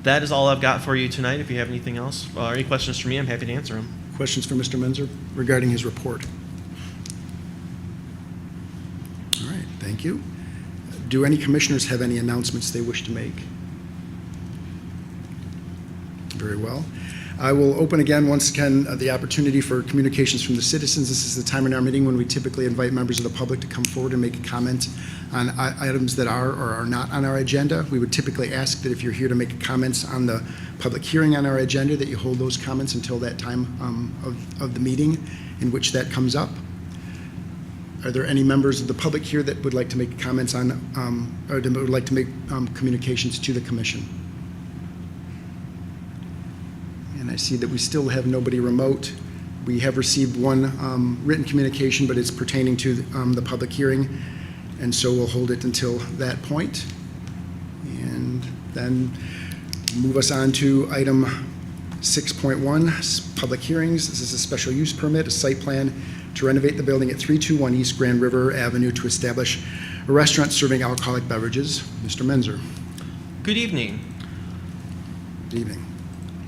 That is all I've got for you tonight. If you have anything else or any questions for me, I'm happy to answer them. Questions for Mr. Menzer regarding his report? All right, thank you. Do any commissioners have any announcements they wish to make? Very well. I will open again, once again, the opportunity for communications from the citizens. This is the time in our meeting when we typically invite members of the public to come forward and make a comment on items that are or are not on our agenda. We would typically ask that if you're here to make comments on the public hearing on our agenda, that you hold those comments until that time of the meeting in which that comes up. Are there any members of the public here that would like to make comments on, or that would like to make communications to the commission? And I see that we still have nobody remote. We have received one written communication, but it's pertaining to the public hearing, and so we'll hold it until that point. And then move us on to item 6.1, public hearings. This is a special use permit, a site plan to renovate the building at 321 East Grand River Avenue to establish a restaurant serving alcoholic beverages. Mr. Menzer. Good evening. Good evening.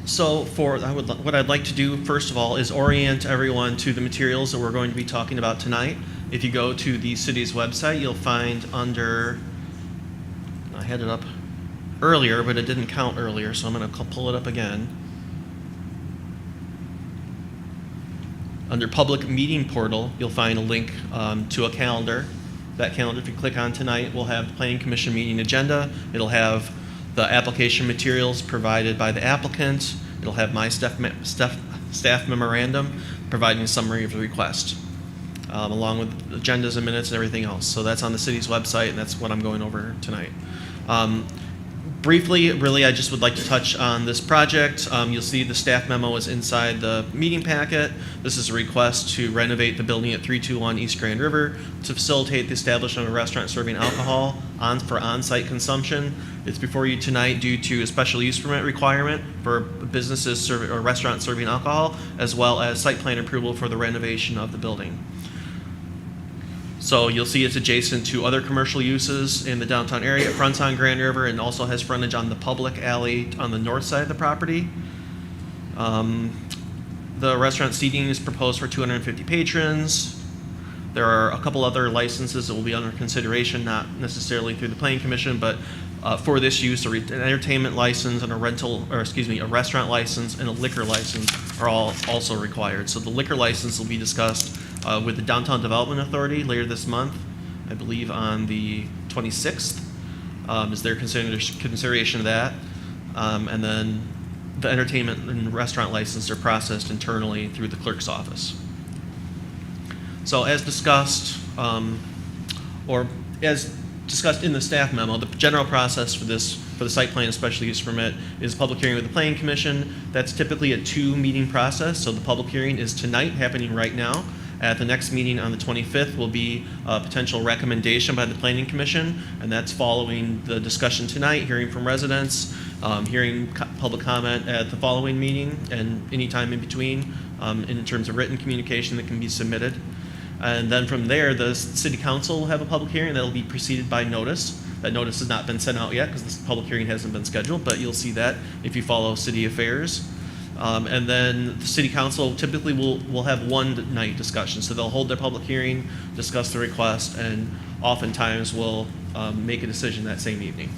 So what I'd like to do, first of all, is orient everyone to the materials that we're going to be talking about tonight. If you go to the city's website, you'll find under, I had it up earlier, but it didn't count earlier, so I'm going to pull it up again. Under public meeting portal, you'll find a link to a calendar. That calendar, if you click on tonight, will have the Planning Commission meeting agenda. It'll have the application materials provided by the applicant. It'll have my staff memorandum providing a summary of the request, along with agendas and minutes and everything else. So that's on the city's website, and that's what I'm going over tonight. Briefly, really, I just would like to touch on this project. You'll see the staff memo is inside the meeting packet. This is a request to renovate the building at 321 East Grand River to facilitate the establishment of a restaurant serving alcohol for on-site consumption. It's before you tonight due to a special use permit requirement for businesses or restaurants serving alcohol, as well as site plan approval for the renovation of the building. So you'll see it's adjacent to other commercial uses in the downtown area. It fronts on Grand River and also has frontage on the public alley on the north side of the property. The restaurant seating is proposed for 250 patrons. There are a couple other licenses that will be under consideration, not necessarily through the Planning Commission, but for this use, an entertainment license and a restaurant license and a liquor license are all also required. So the liquor license will be discussed with the Downtown Development Authority later this month, I believe on the 26th, is their consideration of that. And then the entertainment and restaurant license are processed internally through the clerk's office. So as discussed, or as discussed in the staff memo, the general process for the site plan and special use permit is public hearing with the Planning Commission. That's typically a 2-meeting process. So the public hearing is tonight, happening right now. At the next meeting on the 25th will be a potential recommendation by the Planning Commission, and that's following the discussion tonight, hearing from residents, hearing public comment at the following meeting, and any time in between in terms of written communication that can be submitted. And then from there, the City Council will have a public hearing that will be preceded by notice. That notice has not been sent out yet because this public hearing hasn't been scheduled, but you'll see that if you follow city affairs. And then the City Council typically will have one night discussion. So they'll hold their public hearing, discuss the request, and oftentimes will make a decision that same evening.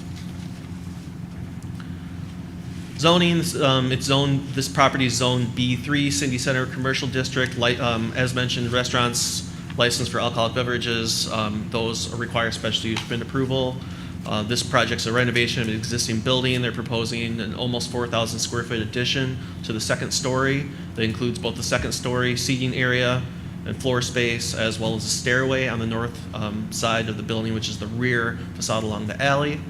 Zoning, it's zoned, this property is zoned B3, City Center Commercial District. As mentioned, restaurants licensed for alcoholic beverages, those require special use permit approval. This project's a renovation of an existing building. They're proposing an almost 4,000 square foot addition to the second story. That includes both the second story seating area and floor space, as well as a stairway on the north side of the building, which is the rear facade along the alley.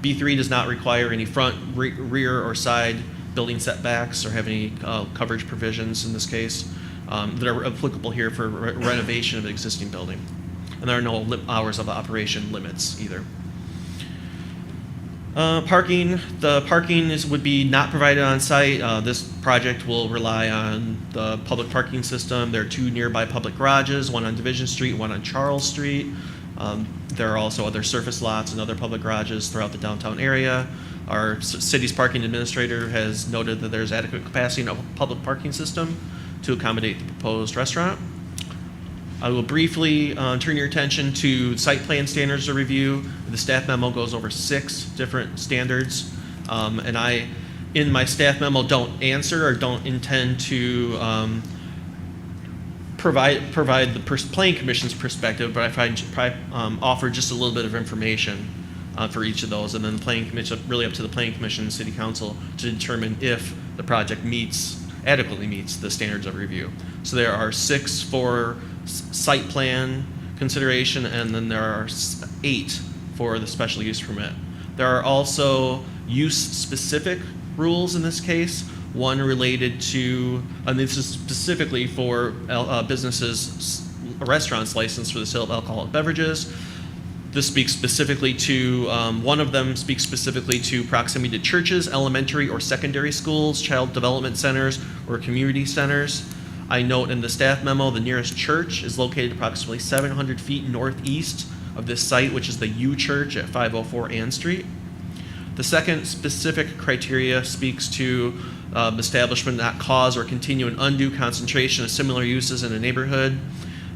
B3 does not require any front, rear, or side building setbacks or have any coverage provisions in this case that are applicable here for renovation of an existing building. And there are no hours of operation limits either. Parking, the parking would be not provided on site. This project will rely on the public parking system. There are 2 nearby public garages, one on Division Street, one on Charles Street. There are also other surface lots and other public garages throughout the downtown area. Our city's parking administrator has noted that there's adequate capacity in a public parking system to accommodate the proposed restaurant. I will briefly turn your attention to site plan standards to review. The staff memo goes over 6 different standards, and I, in my staff memo, don't answer or don't intend to provide the Planning Commission's perspective, but I offer just a little bit of information for each of those, and then the Planning Commission, really up to the Planning Commission and City Council to determine if the project adequately meets the standards of review. So there are 6 for site plan consideration, and then there are 8 for the special use permit. There are also use-specific rules in this case. One related to, and this is specifically for businesses, restaurants licensed for the sale of alcoholic beverages. This speaks specifically to, one of them speaks specifically to proximity to churches, elementary or secondary schools, child development centers, or community centers. I note in the staff memo, the nearest church is located approximately 700 feet northeast of this site, which is the U Church at 504 Ann Street. The second specific criteria speaks to establishment not cause or continue an undue concentration of similar uses in a neighborhood.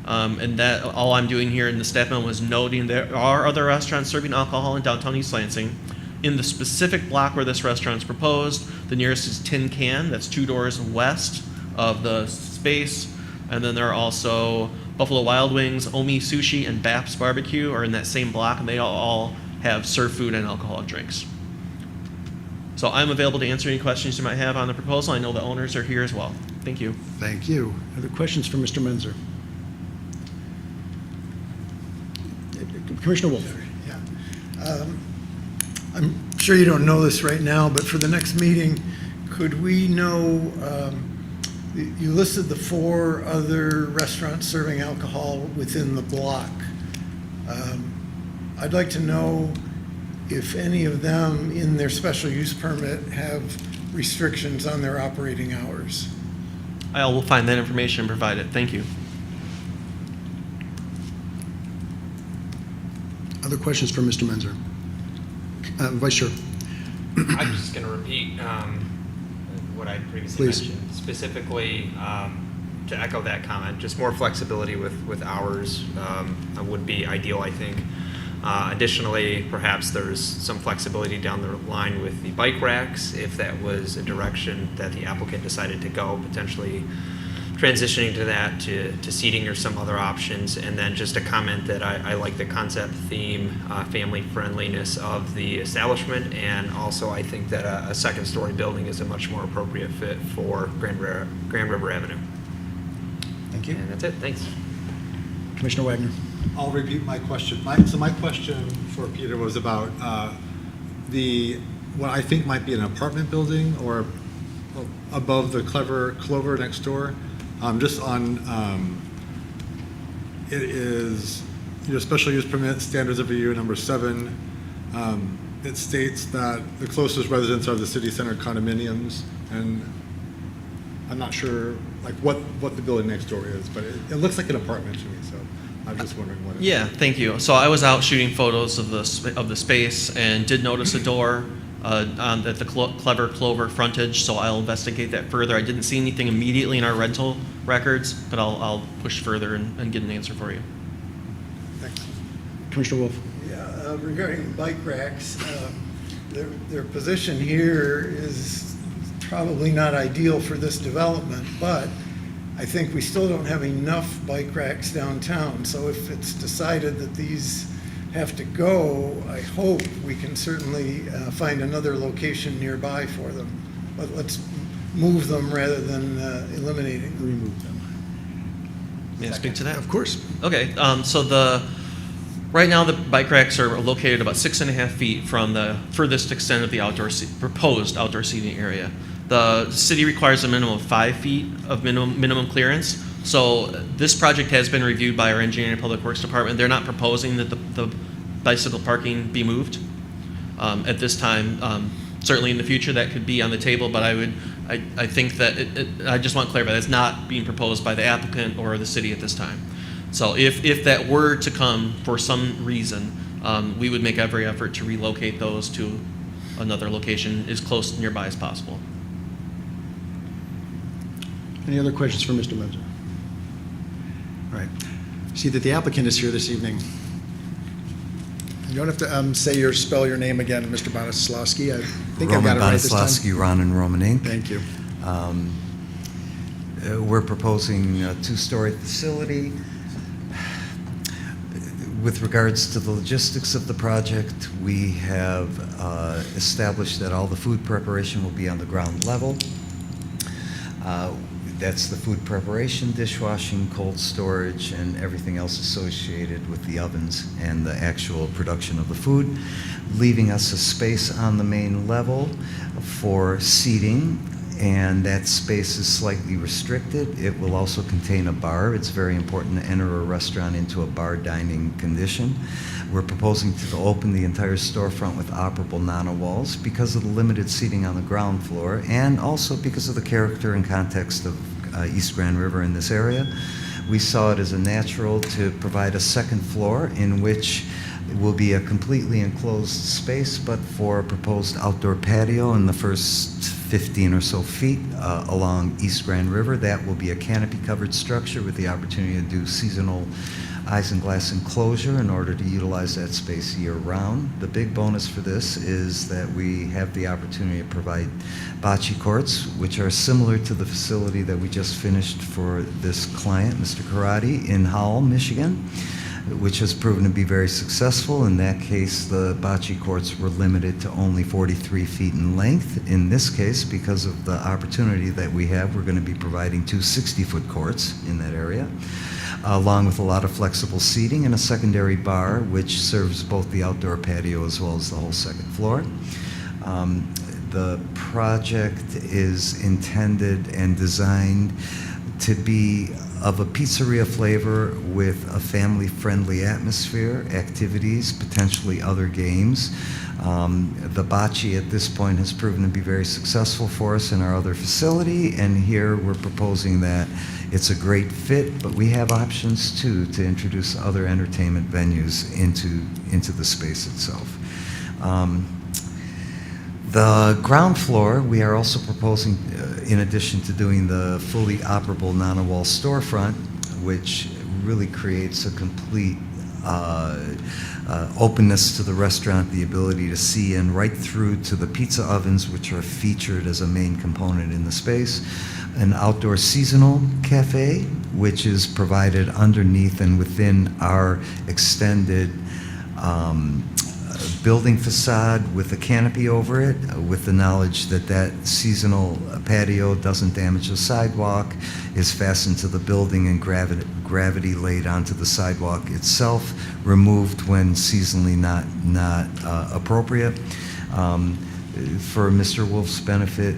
And that all I'm doing here in the staff memo is noting there are other restaurants serving alcohol in downtown East Lansing. In the specific block where this restaurant is proposed, the nearest is Tin Can, that's 2 doors west of the space. And then there are also Buffalo Wild Wings, Omi Sushi, and Baps Barbecue are in that same block, and they all have served food and alcoholic drinks. So I'm available to answer any questions you might have on the proposal. I know the owners are here as well. Thank you. Thank you. Other questions for Mr. Menzer? Commissioner Wolf. Yeah. I'm sure you don't know this right now, but for the next meeting, could we know, you listed the 4 other restaurants serving alcohol within the block. I'd like to know if any of them in their special use permit have restrictions on their operating hours. I will find that information and provide it. Thank you. Other questions for Mr. Menzer? Vice Chair. I'm just going to repeat what I previously Please. mentioned. Specifically, to echo that comment, just more flexibility with hours would be ideal, I think. Additionally, perhaps there's some flexibility down the line with the bike racks, if that was a direction that the applicant decided to go, potentially transitioning to that, to seating or some other options. And then just a comment that I like the concept theme, family friendliness of the establishment, and also I think that a second story building is a much more appropriate fit for Grand River Avenue. Thank you. And that's it, thanks. Commissioner Wagner. I'll repeat my question. So my question for Peter was about what I think might be an apartment building or above the Clover next door. Just on, it is, special use permit, standards of review number 7. It states that the closest residents are the city center condominiums, and I'm not sure like what the building next door is, but it looks like an apartment to me, so I'm just wondering what it is. Yeah, thank you. So I was out shooting photos of the space and did notice a door at the Clover frontage, so I'll investigate that further. I didn't see anything immediately in our rental records, but I'll push further and get an answer for you. Thanks. Commissioner Wolf. Yeah, regarding bike racks, their position here is probably not ideal for this development, but I think we still don't have enough bike racks downtown. So if it's decided that these have to go, I hope we can certainly find another location nearby for them. But let's move them rather than eliminating them. Remove them. May I speak to that? Of course. Okay, so right now the bike racks are located about 6.5 feet from the furthest extent of the proposed outdoor seating area. The city requires a minimum of 5 feet of minimum clearance. So this project has been reviewed by our engineering and public works department. They're not proposing that the bicycle parking be moved at this time. Certainly in the future that could be on the table, but I think that I just want to clarify that's not being proposed by the applicant or the city at this time. So if that were to come for some reason, we would make every effort to relocate those to another location as close nearby as possible. Any other questions for Mr. Menzer? All right. See that the applicant is here this evening. You don't have to spell your name again, Mr. Bonaslawski. I think I've got it right this time. Bonaslawski, Ron and Roman Inc. Thank you. We're proposing a 2-story facility. With regards to the logistics of the project, we have established that all the food preparation will be on the ground level. That's the food preparation, dishwashing, cold storage, and everything else associated with the ovens and the actual production of the food, leaving us a space on the main level for seating, and that space is slightly restricted. It will also contain a bar. It's very important to enter a restaurant into a bar dining condition. We're proposing to open the entire storefront with operable nano-walls because of the limited seating on the ground floor, and also because of the character and context of East Grand River in this area. We saw it as a natural to provide a second floor in which it will be a completely enclosed space, but for a proposed outdoor patio in the first 15 or so feet along East Grand River. That will be a canopy-covered structure with the opportunity to do seasonal isinglass enclosure in order to utilize that space year-round. The big bonus for this is that we have the opportunity to provide bocce courts, which are similar to the facility that we just finished for this client, Mr. Karate, in Howell, Michigan, which has proven to be very successful. In that case, the bocce courts were limited to only 43 feet in length. In this case, because of the opportunity that we have, we're going to be providing 2 60-foot courts in that area, along with a lot of flexible seating and a secondary bar, which serves both the outdoor patio as well as the whole second floor. The project is intended and designed to be of a pizzeria flavor with a family-friendly atmosphere, activities, potentially other games. The bocce at this point has proven to be very successful for us in our other facility, and here we're proposing that it's a great fit, but we have options too to introduce other entertainment venues into the space itself. The ground floor, we are also proposing, in addition to doing the fully operable non-wall storefront, which really creates a complete openness to the restaurant, the ability to see in right through to the pizza ovens, which are featured as a main component in the space. An outdoor seasonal cafe, which is provided underneath and within our extended building facade with a canopy over it, with the knowledge that that seasonal patio doesn't damage the sidewalk, is fastened to the building and gravity laid onto the sidewalk itself, removed when seasonally not appropriate. For Mr. Wolf's benefit,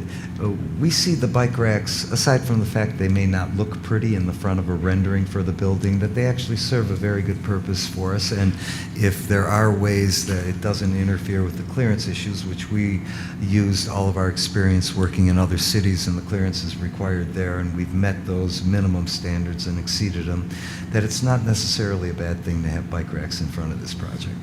we see the bike racks, aside from the fact they may not look pretty in the front of a rendering for the building, that they actually serve a very good purpose for us. And if there are ways that it doesn't interfere with the clearance issues, which we used all of our experience working in other cities and the clearance is required there, and we've met those minimum standards and exceeded them, that it's not necessarily a bad thing to have bike racks in front of this project.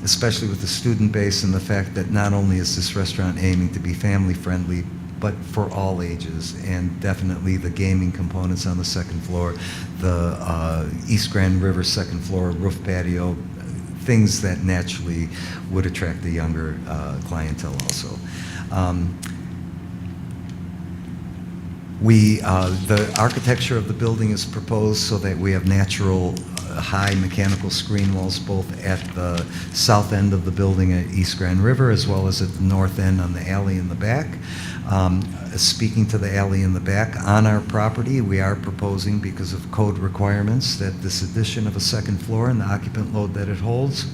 Especially with the student base and the fact that not only is this restaurant aiming to be family-friendly, but for all ages, and definitely the gaming components on the second floor, the East Grand River second floor roof patio, things that naturally would attract the younger clientele also. The architecture of the building is proposed so that we have natural high mechanical screen walls both at the south end of the building at East Grand River as well as at the north end on the alley in the back. Speaking to the alley in the back, on our property, we are proposing, because of code requirements, that this addition of a second floor and the occupant load that it holds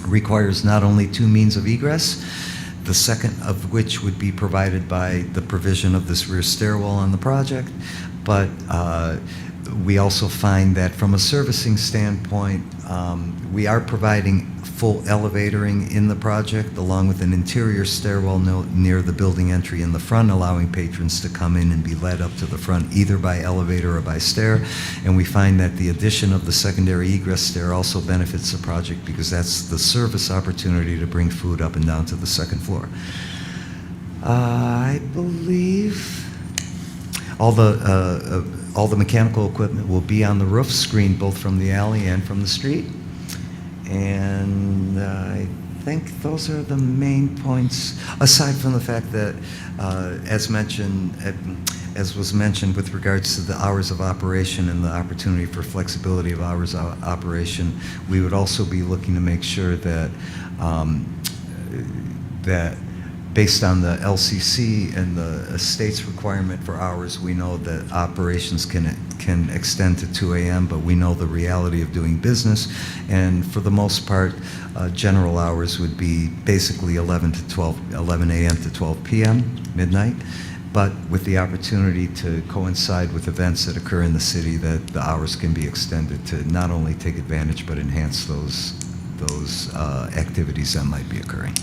requires not only two means of egress, the second of which would be provided by the provision of this rear stairwell on the project, but we also find that from a servicing standpoint, we are providing full elevatoring in the project along with an interior stairwell near the building entry in the front, allowing patrons to come in and be led up to the front either by elevator or by stair. And we find that the addition of the secondary egress stair also benefits the project because that's the service opportunity to bring food up and down to the second floor. I believe all the mechanical equipment will be on the roof, screened both from the alley and from the street. And I think those are the main points, aside from the fact that, as was mentioned with regards to the hours of operation and the opportunity for flexibility of hours of operation, we would also be looking to make sure that that based on the LCC and the state's requirement for hours, we know that operations can extend to 2 a.m., but we know the reality of doing business. And for the most part, general hours would be basically 11 a.m. to 12 p.m., midnight, but with the opportunity to coincide with events that occur in the city, that the hours can be extended to not only take advantage, but enhance those activities that might be occurring.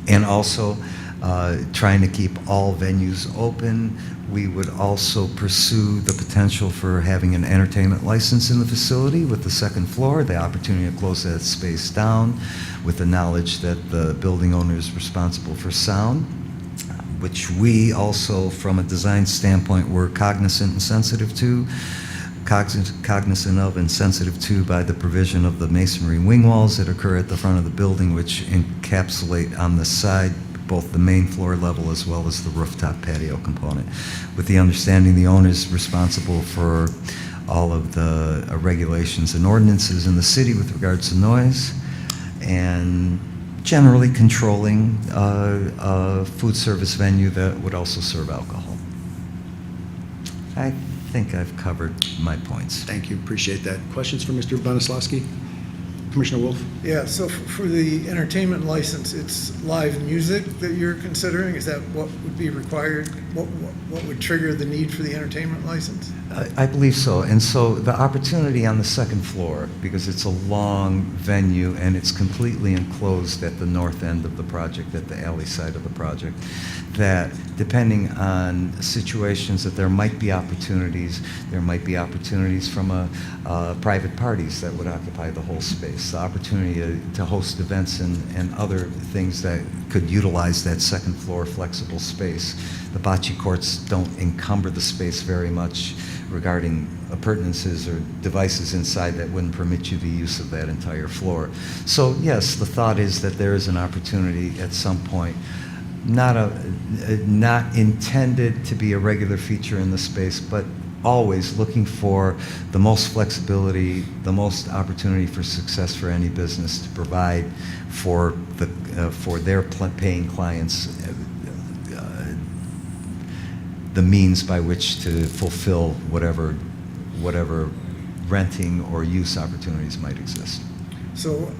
And also, trying to keep all venues open. We would also pursue the potential for having an entertainment license in the facility with the second floor, the opportunity to close that space down with the knowledge that the building owner is responsible for sound, which we also, from a design standpoint, were cognizant and sensitive to. Cognizant of and sensitive to by the provision of the masonry wing walls that occur at the front of the building, which encapsulate on the side both the main floor level as well as the rooftop patio component. With the understanding the owner is responsible for all of the regulations and ordinances in the city with regards to noise, and generally controlling a food service venue that would also serve alcohol. I think I've covered my points. Thank you, appreciate that. Questions for Mr. Bonaslawski? Commissioner Wolf? Yeah, so for the entertainment license, it's live music that you're considering? Is that what would be required? What would trigger the need for the entertainment license? I believe so. And so the opportunity on the second floor, because it's a long venue and it's completely enclosed at the north end of the project, at the alley side of the project, that depending on situations that there might be opportunities from private parties that would occupy the whole space. The opportunity to host events and other things that could utilize that second floor flexible space. The bocce courts don't encumber the space very much regarding appurtenances or devices inside that wouldn't permit you the use of that entire floor. So yes, the thought is that there is an opportunity at some point, not intended to be a regular feature in the space, but always looking for the most flexibility, the most opportunity for success for any business to provide for their paying clients the means by which to fulfill whatever renting or use opportunities might exist. So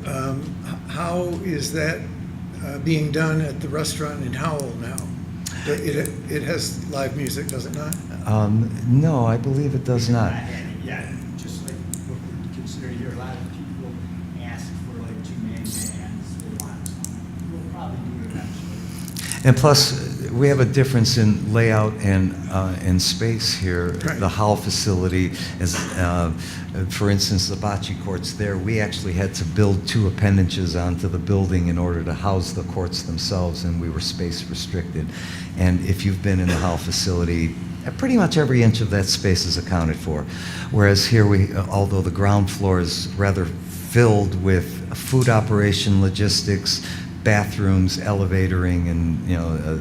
how is that being done at the restaurant in Howell now? It has live music, does it not? No, I believe it does not. Yeah, just like what we consider here, a lot of people ask for like two-man bands, they want some. We'll probably do it eventually. And plus, we have a difference in layout and space here. Right. The Howell facility is, for instance, the bocce courts there, we actually had to build two appendages onto the building in order to house the courts themselves, and we were space restricted. And if you've been in the Howell facility, pretty much every inch of that space is accounted for. Whereas here, although the ground floor is rather filled with food operation, logistics, bathrooms, elevatoring, and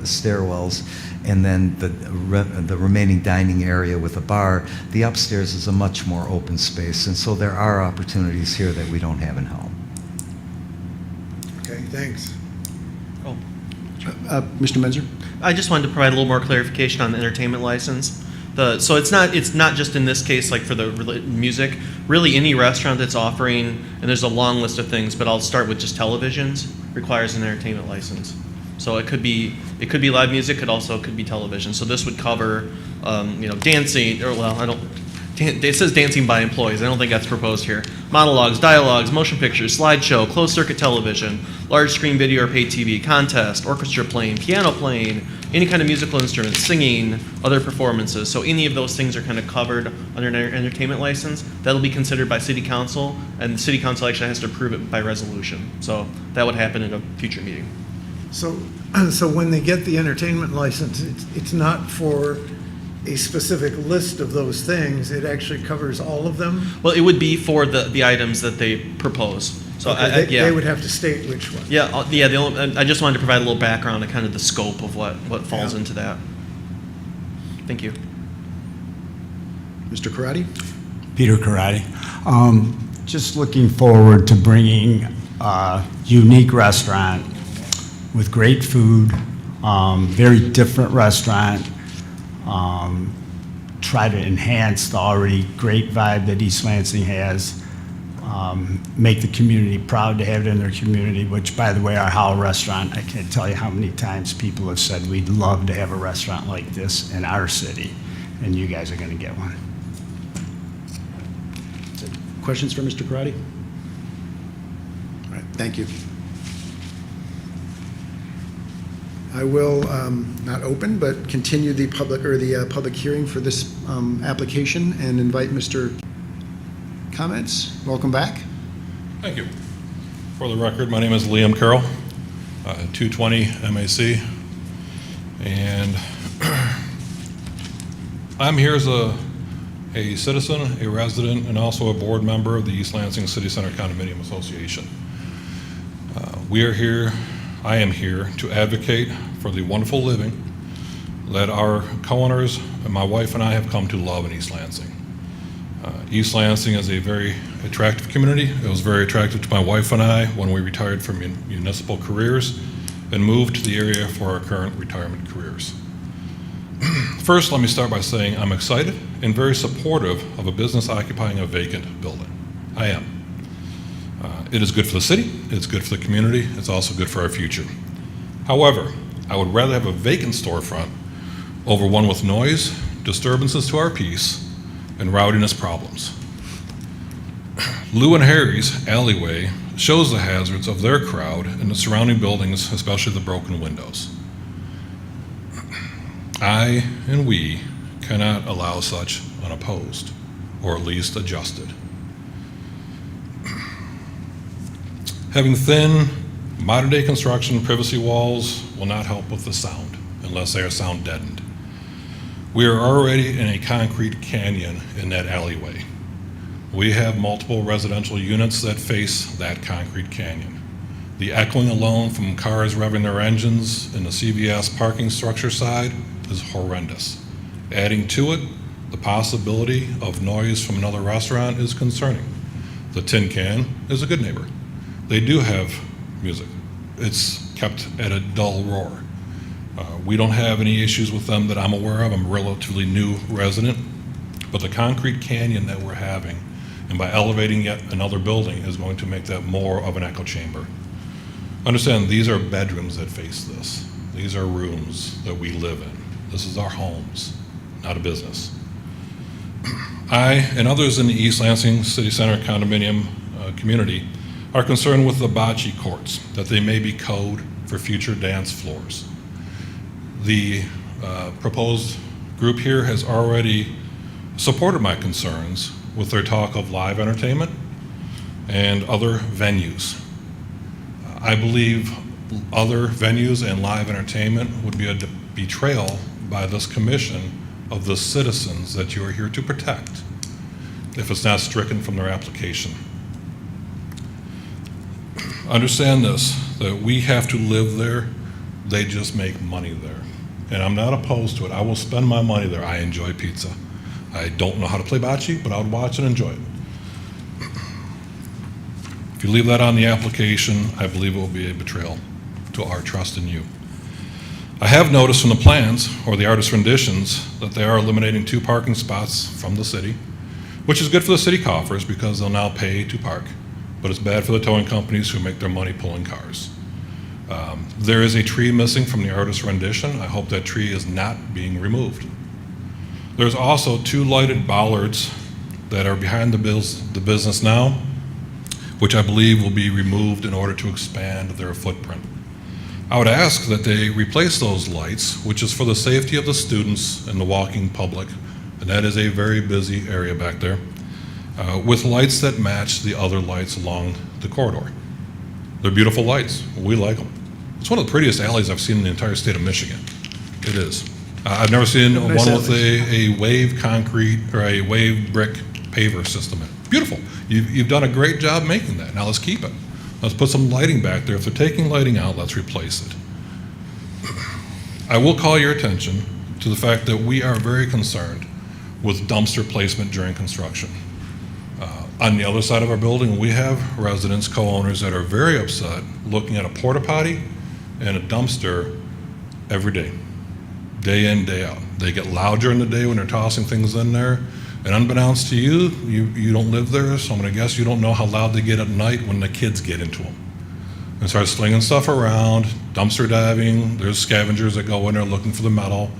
stairwells, and then the remaining dining area with a bar. The upstairs is a much more open space, and so there are opportunities here that we don't have in Howell. Okay, thanks. Oh. Mr. Menzer? I just wanted to provide a little more clarification on the entertainment license. So it's not just in this case like for the music. Really, any restaurant that's offering, and there's a long list of things, but I'll start with just televisions, requires an entertainment license. So it could be live music. Could be television. So this would cover, dancing, or well, it says dancing by employees. I don't think that's proposed here. Monologues, dialogues, motion pictures, slideshow, closed circuit television, large screen video or pay TV, contest, orchestra playing, piano playing, any kind of musical instruments, singing, other performances. So any of those things are kind of covered under an entertainment license. That'll be considered by city council, and the city council actually has to approve it by resolution. So that would happen at a future meeting. So when they get the entertainment license, it's not for a specific list of those things, it actually covers all of them? Well, it would be for the items that they propose. So Okay, yeah. they would have to state which one. Yeah, I just wanted to provide a little background on kind of the scope of what falls Yeah. into that. Thank you. Mr. Karati? Peter Karate. Just looking forward to bringing a unique restaurant with great food, very different restaurant, try to enhance the already great vibe that East Lansing has, make the community proud to have it in their community, which, by the way, our Howell restaurant, I can't tell you how many times people have said we'd love to have a restaurant like this in our city, and you guys are going to get one. Questions for Mr. Karati? All right, thank you. I will not open, but continue the public hearing for this application and invite Mr. Comments. Welcome back. Thank you. For the record, my name is Liam Carroll, 220 MAC, and I'm here as a citizen, a resident, and also a board member of the East Lansing City Center Condominium Association. I am here to advocate for the wonderful living that our co-owners and my wife and I have come to love in East Lansing. East Lansing is a very attractive community. It was very attractive to my wife and I when we retired from municipal careers and moved to the area for our current retirement careers. First, let me start by saying I'm excited and very supportive of a business occupying a vacant building. I am. It is good for the city, it's good for the community, it's also good for our future. However, I would rather have a vacant storefront over one with noise, disturbances to our peace, and rowdiness problems. Lou and Harry's alleyway shows the hazards of their crowd and the surrounding buildings, especially the broken windows. I and we cannot allow such unopposed, or at least adjusted. Having thin, modern-day construction privacy walls will not help with the sound, unless they are sound deadened. We are already in a concrete canyon in that alleyway. We have multiple residential units that face that concrete canyon. The echoing alone from cars revving their engines in the CVS parking structure side is horrendous. Adding to it, the possibility of noise from another restaurant is concerning. The Tin Can is a good neighbor. They do have music. It's kept at a dull roar. We don't have any issues with them that I'm aware of. I'm a relatively new resident, but the concrete canyon that we're having, and by elevating yet another building, is going to make that more of an echo chamber. Understand, these are bedrooms that face this. These are rooms that we live in. This is our homes, not a business. I and others in the East Lansing City Center condominium community are concerned with the bocce courts, that they may be code for future dance floors. The proposed group here has already supported my concerns with their talk of live entertainment and other venues. I believe other venues and live entertainment would be a betrayal by this commission of the citizens that you are here to protect if it's not stricken from their application. Understand this, that we have to live there, they just make money there. And I'm not opposed to it. I will spend my money there. I enjoy pizza. I don't know how to play bocce, but I would watch and enjoy it. If you leave that on the application, I believe it will be a betrayal to our trust in you. I have noticed from the plans, or the artist renditions, that they are eliminating 2 parking spots from the city, which is good for the city coffers because they'll now pay to park, but it's bad for the towing companies who make their money pulling cars. There is a tree missing from the artist rendition. I hope that tree is not being removed. There's also 2 lighted bollards that are behind the business now, which I believe will be removed in order to expand their footprint. I would ask that they replace those lights, which is for the safety of the students and the walking public, and that is a very busy area back there, with lights that match the other lights along the corridor. They're beautiful lights. We like them. It's one of the prettiest alleys I've seen in the entire state of Michigan. It is. I've never seen Nice one with alleys. a wave concrete or a wave brick paver system in it. Beautiful. You've done a great job making that. Now let's keep it. Let's put some lighting back there. If they're taking lighting out, let's replace it. I will call your attention to the fact that we are very concerned with dumpster placement during construction. On the other side of our building, we have residents, co-owners that are very upset looking at a porta potty and a dumpster every day in, day out. They get loud during the day when they're tossing things in there. And unbeknownst to you, you don't live there, so I'm gonna guess you don't know how loud they get at night when the kids get into them. And start slinging stuff around, dumpster diving, there's scavengers that go in there looking for the metal.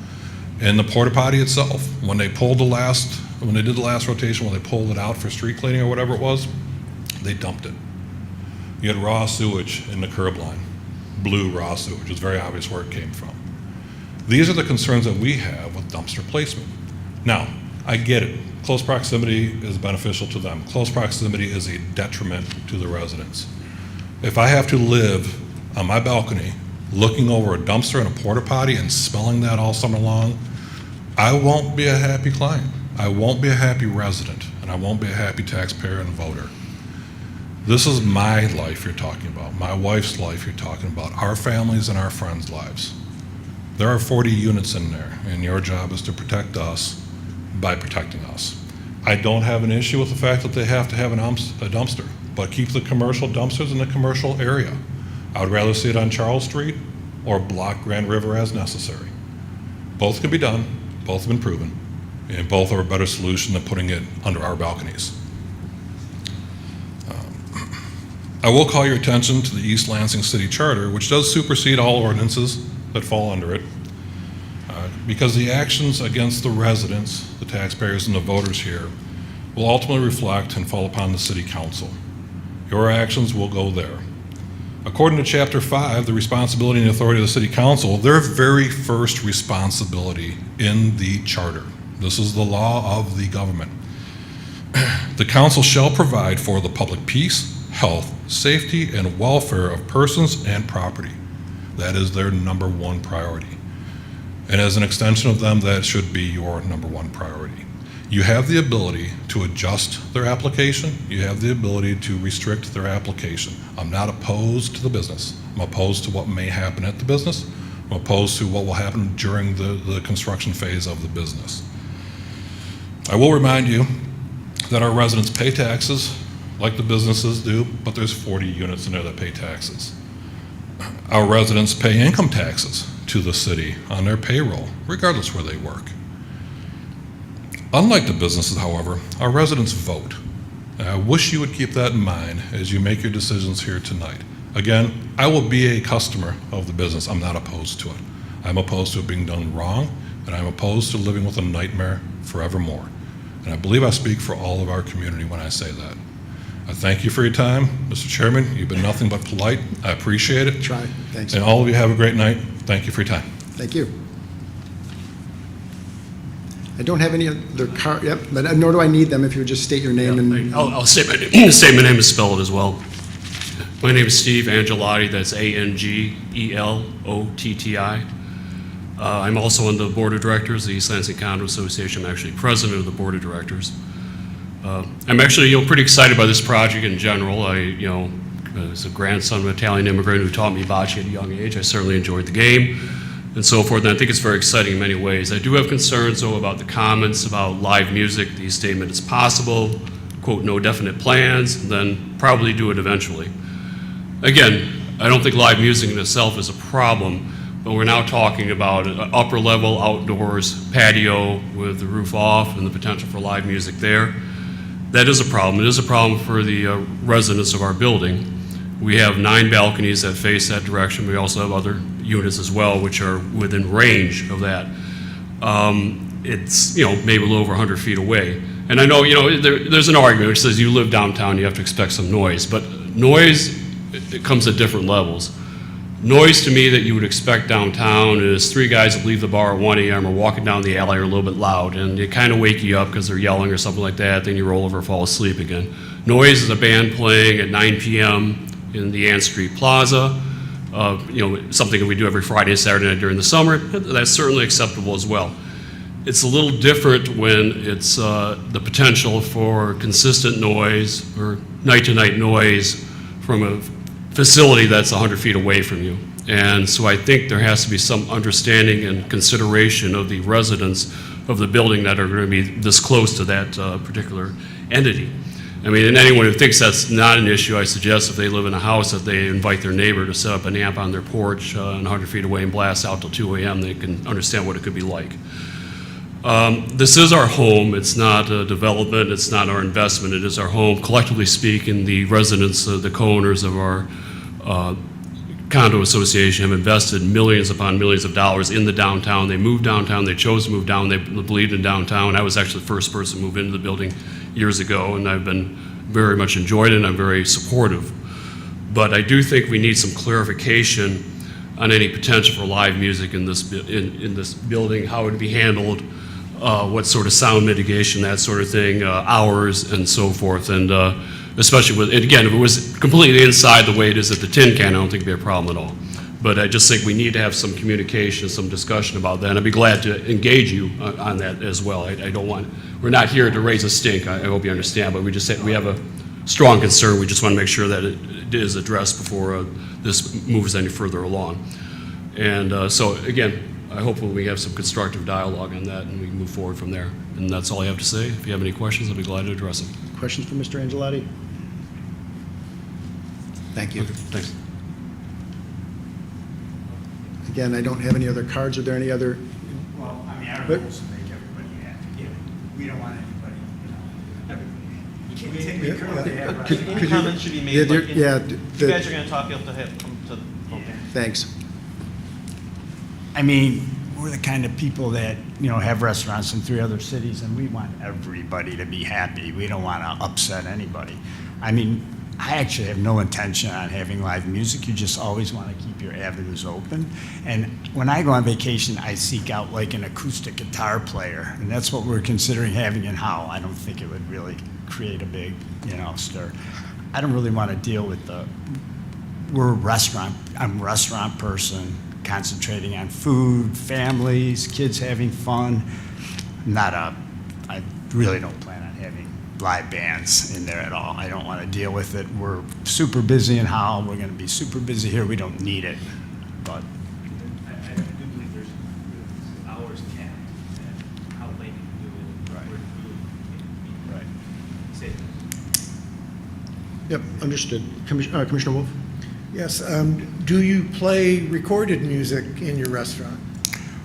And the porta potty itself, when they did the last rotation, when they pulled it out for street cleaning or whatever it was, they dumped it. You had raw sewage in the curb line, blue raw sewage. It's very obvious where it came from. These are the concerns that we have with dumpster placement. Now, I get it. Close proximity is beneficial to them. Close proximity is a detriment to the residents. If I have to live on my balcony looking over a dumpster and a porta potty and smelling that all summer long, I won't be a happy client. I won't be a happy resident, and I won't be a happy taxpayer and voter. This is my life you're talking about, my wife's life you're talking about, our families and our friends' lives. There are 40 units in there, and your job is to protect us by protecting us. I don't have an issue with the fact that they have to have a dumpster, but keep the commercial dumpsters in the commercial area. I would rather see it on Charles Street or block Grand River as necessary. Both can be done, both have been proven, and both are a better solution than putting it under our balconies. I will call your attention to the East Lansing City Charter, which does supersede all ordinances that fall under it, because the actions against the residents, the taxpayers, and the voters here will ultimately reflect and fall upon the City Council. Your actions will go there. According to Chapter 5, the responsibility and authority of the City Council, their very first responsibility in the Charter. This is the law of the government. The council shall provide for the public peace, health, safety, and welfare of persons and property. That is their number one priority. And as an extension of them, that should be your number one priority. You have the ability to adjust their application. You have the ability to restrict their application. I'm not opposed to the business. I'm opposed to what may happen at the business. I'm opposed to what will happen during the construction phase of the business. I will remind you that our residents pay taxes like the businesses do, but there's 40 units in there that pay taxes. Our residents pay income taxes to the city on their payroll, regardless where they work. Unlike the businesses, however, our residents vote. And I wish you would keep that in mind as you make your decisions here tonight. Again, I will be a customer of the business. I'm not opposed to it. I'm opposed to it being done wrong, and I'm opposed to living with a nightmare forevermore. And I believe I speak for all of our community when I say that. I thank you for your time, Mr. Chairman. You've been nothing but polite. I appreciate it. Try. Thanks. And all of you have a great night. Thank you for your time. Thank you. I don't have any other but nor do I need them if you would just state your name and. I'll say my name. Say my name is spelled as well. My name is Steve Angelotti. That's Angelotti. I'm also on the board of directors of the East Lansing Condo Association. I'm actually president of the board of directors. I'm actually, pretty excited by this project in general. As a grandson of an Italian immigrant who taught me bocce at a young age, I certainly enjoyed the game and so forth, and I think it's very exciting in many ways. I do have concerns, though, about the comments about live music. The statement is possible, quote, no definite plans, and then probably do it eventually. Again, I don't think live music in itself is a problem, but we're now talking about an upper level outdoors patio with the roof off and the potential for live music there. That is a problem. It is a problem for the residents of our building. We have 9 balconies that face that direction. We also have other units as well, which are within range of that. It's, maybe a little over 100 feet away. And I know, there's an argument which says you live downtown, you have to expect some noise, but noise, it comes at different levels. Noise to me that you would expect downtown is 3 guys that leave the bar at 1 a.m. or walking down the alley are a little bit loud, and they kind of wake you up because they're yelling or something like that, then you roll over and fall asleep again. Noise is a band playing at 9 p.m. in the Ann Street Plaza, something that we do every Friday and Saturday night during the summer. That's certainly acceptable as well. It's a little different when it's the potential for consistent noise or night-to-night noise from a facility that's 100 feet away from you. And so I think there has to be some understanding and consideration of the residents of the building that are going to be this close to that particular entity. I mean, and anyone who thinks that's not an issue, I suggest if they live in a house that they invite their neighbor to set up an amp on their porch 100 feet away and blast out till 2 a.m. They can understand what it could be like. This is our home. It's not a development. It's not our investment. It is our home. Collectively speaking, the residents, the co-owners of our condo association have invested millions upon millions of dollars in the downtown. They moved downtown. They chose to move down. They believed in downtown. I was actually the first person to move into the building years ago, and I've been very much enjoyed it, and I'm very supportive. But I do think we need some clarification on any potential for live music in this building, how it would be handled, what sort of sound mitigation, that sort of thing, hours and so forth. And especially with, and again, if it was completely inside the way it is at the Tin Can, I don't think it'd be a problem at all. But I just think we need to have some communication, some discussion about that. And I'd be glad to engage you on that as well. I don't want, we're not here to raise a stink, I hope you understand, but we have a strong concern. We just want to make sure that it is addressed before this moves any further along. And so again, I hope we have some constructive dialogue on that and we can move forward from there. And that's all I have to say. If you have any questions, I'll be glad to address them. Questions for Mr. Angelotti? Thank you. Okay, thanks. Again, I don't have any other cards. Are there any other? Well, I mean, our But- rules make everybody happy. We don't want anybody, everybody. Any comments should be made, Yeah, like, yeah, if the- you guys are gonna talk, you'll have to come to the podium. Thanks. I mean, we're the kind of people that, have restaurants in 3 other cities, and we want everybody to be happy. We don't want to upset anybody. I mean, I actually have no intention on having live music. You just always want to keep your avenues open. And when I go on vacation, I seek out like an acoustic guitar player, and that's what we're considering having in Howell. I don't think it would really create a big, stir. I don't really want to deal with I'm a restaurant person, concentrating on food, families, kids having fun. I really don't plan on having live bands in there at all. I don't want to deal with it. We're super busy in Howell. We're going to be super busy here. We don't need it, but. I do believe there's hours capped at how late you can do it. Right. Where food can Right. be safe. Yep, understood. Commissioner Wolf? Yes, do you play recorded music in your restaurant?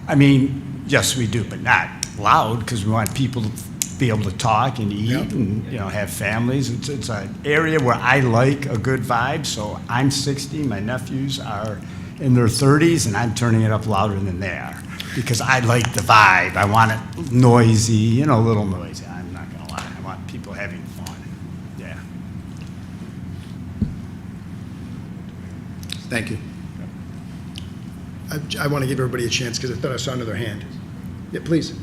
I mean, yes, we do, but not loud, because we want people to be able to talk and eat Yep. and, have families. It's an area where I like a good vibe, so I'm 60, my nephews are in their 30s, and I'm turning it up louder than they are, because I like the vibe. I want it noisy, a little noisy. I'm not gonna lie. I want people having fun. Yeah. Thank you. I want to give everybody a chance because I thought I saw another hand. Yeah, please.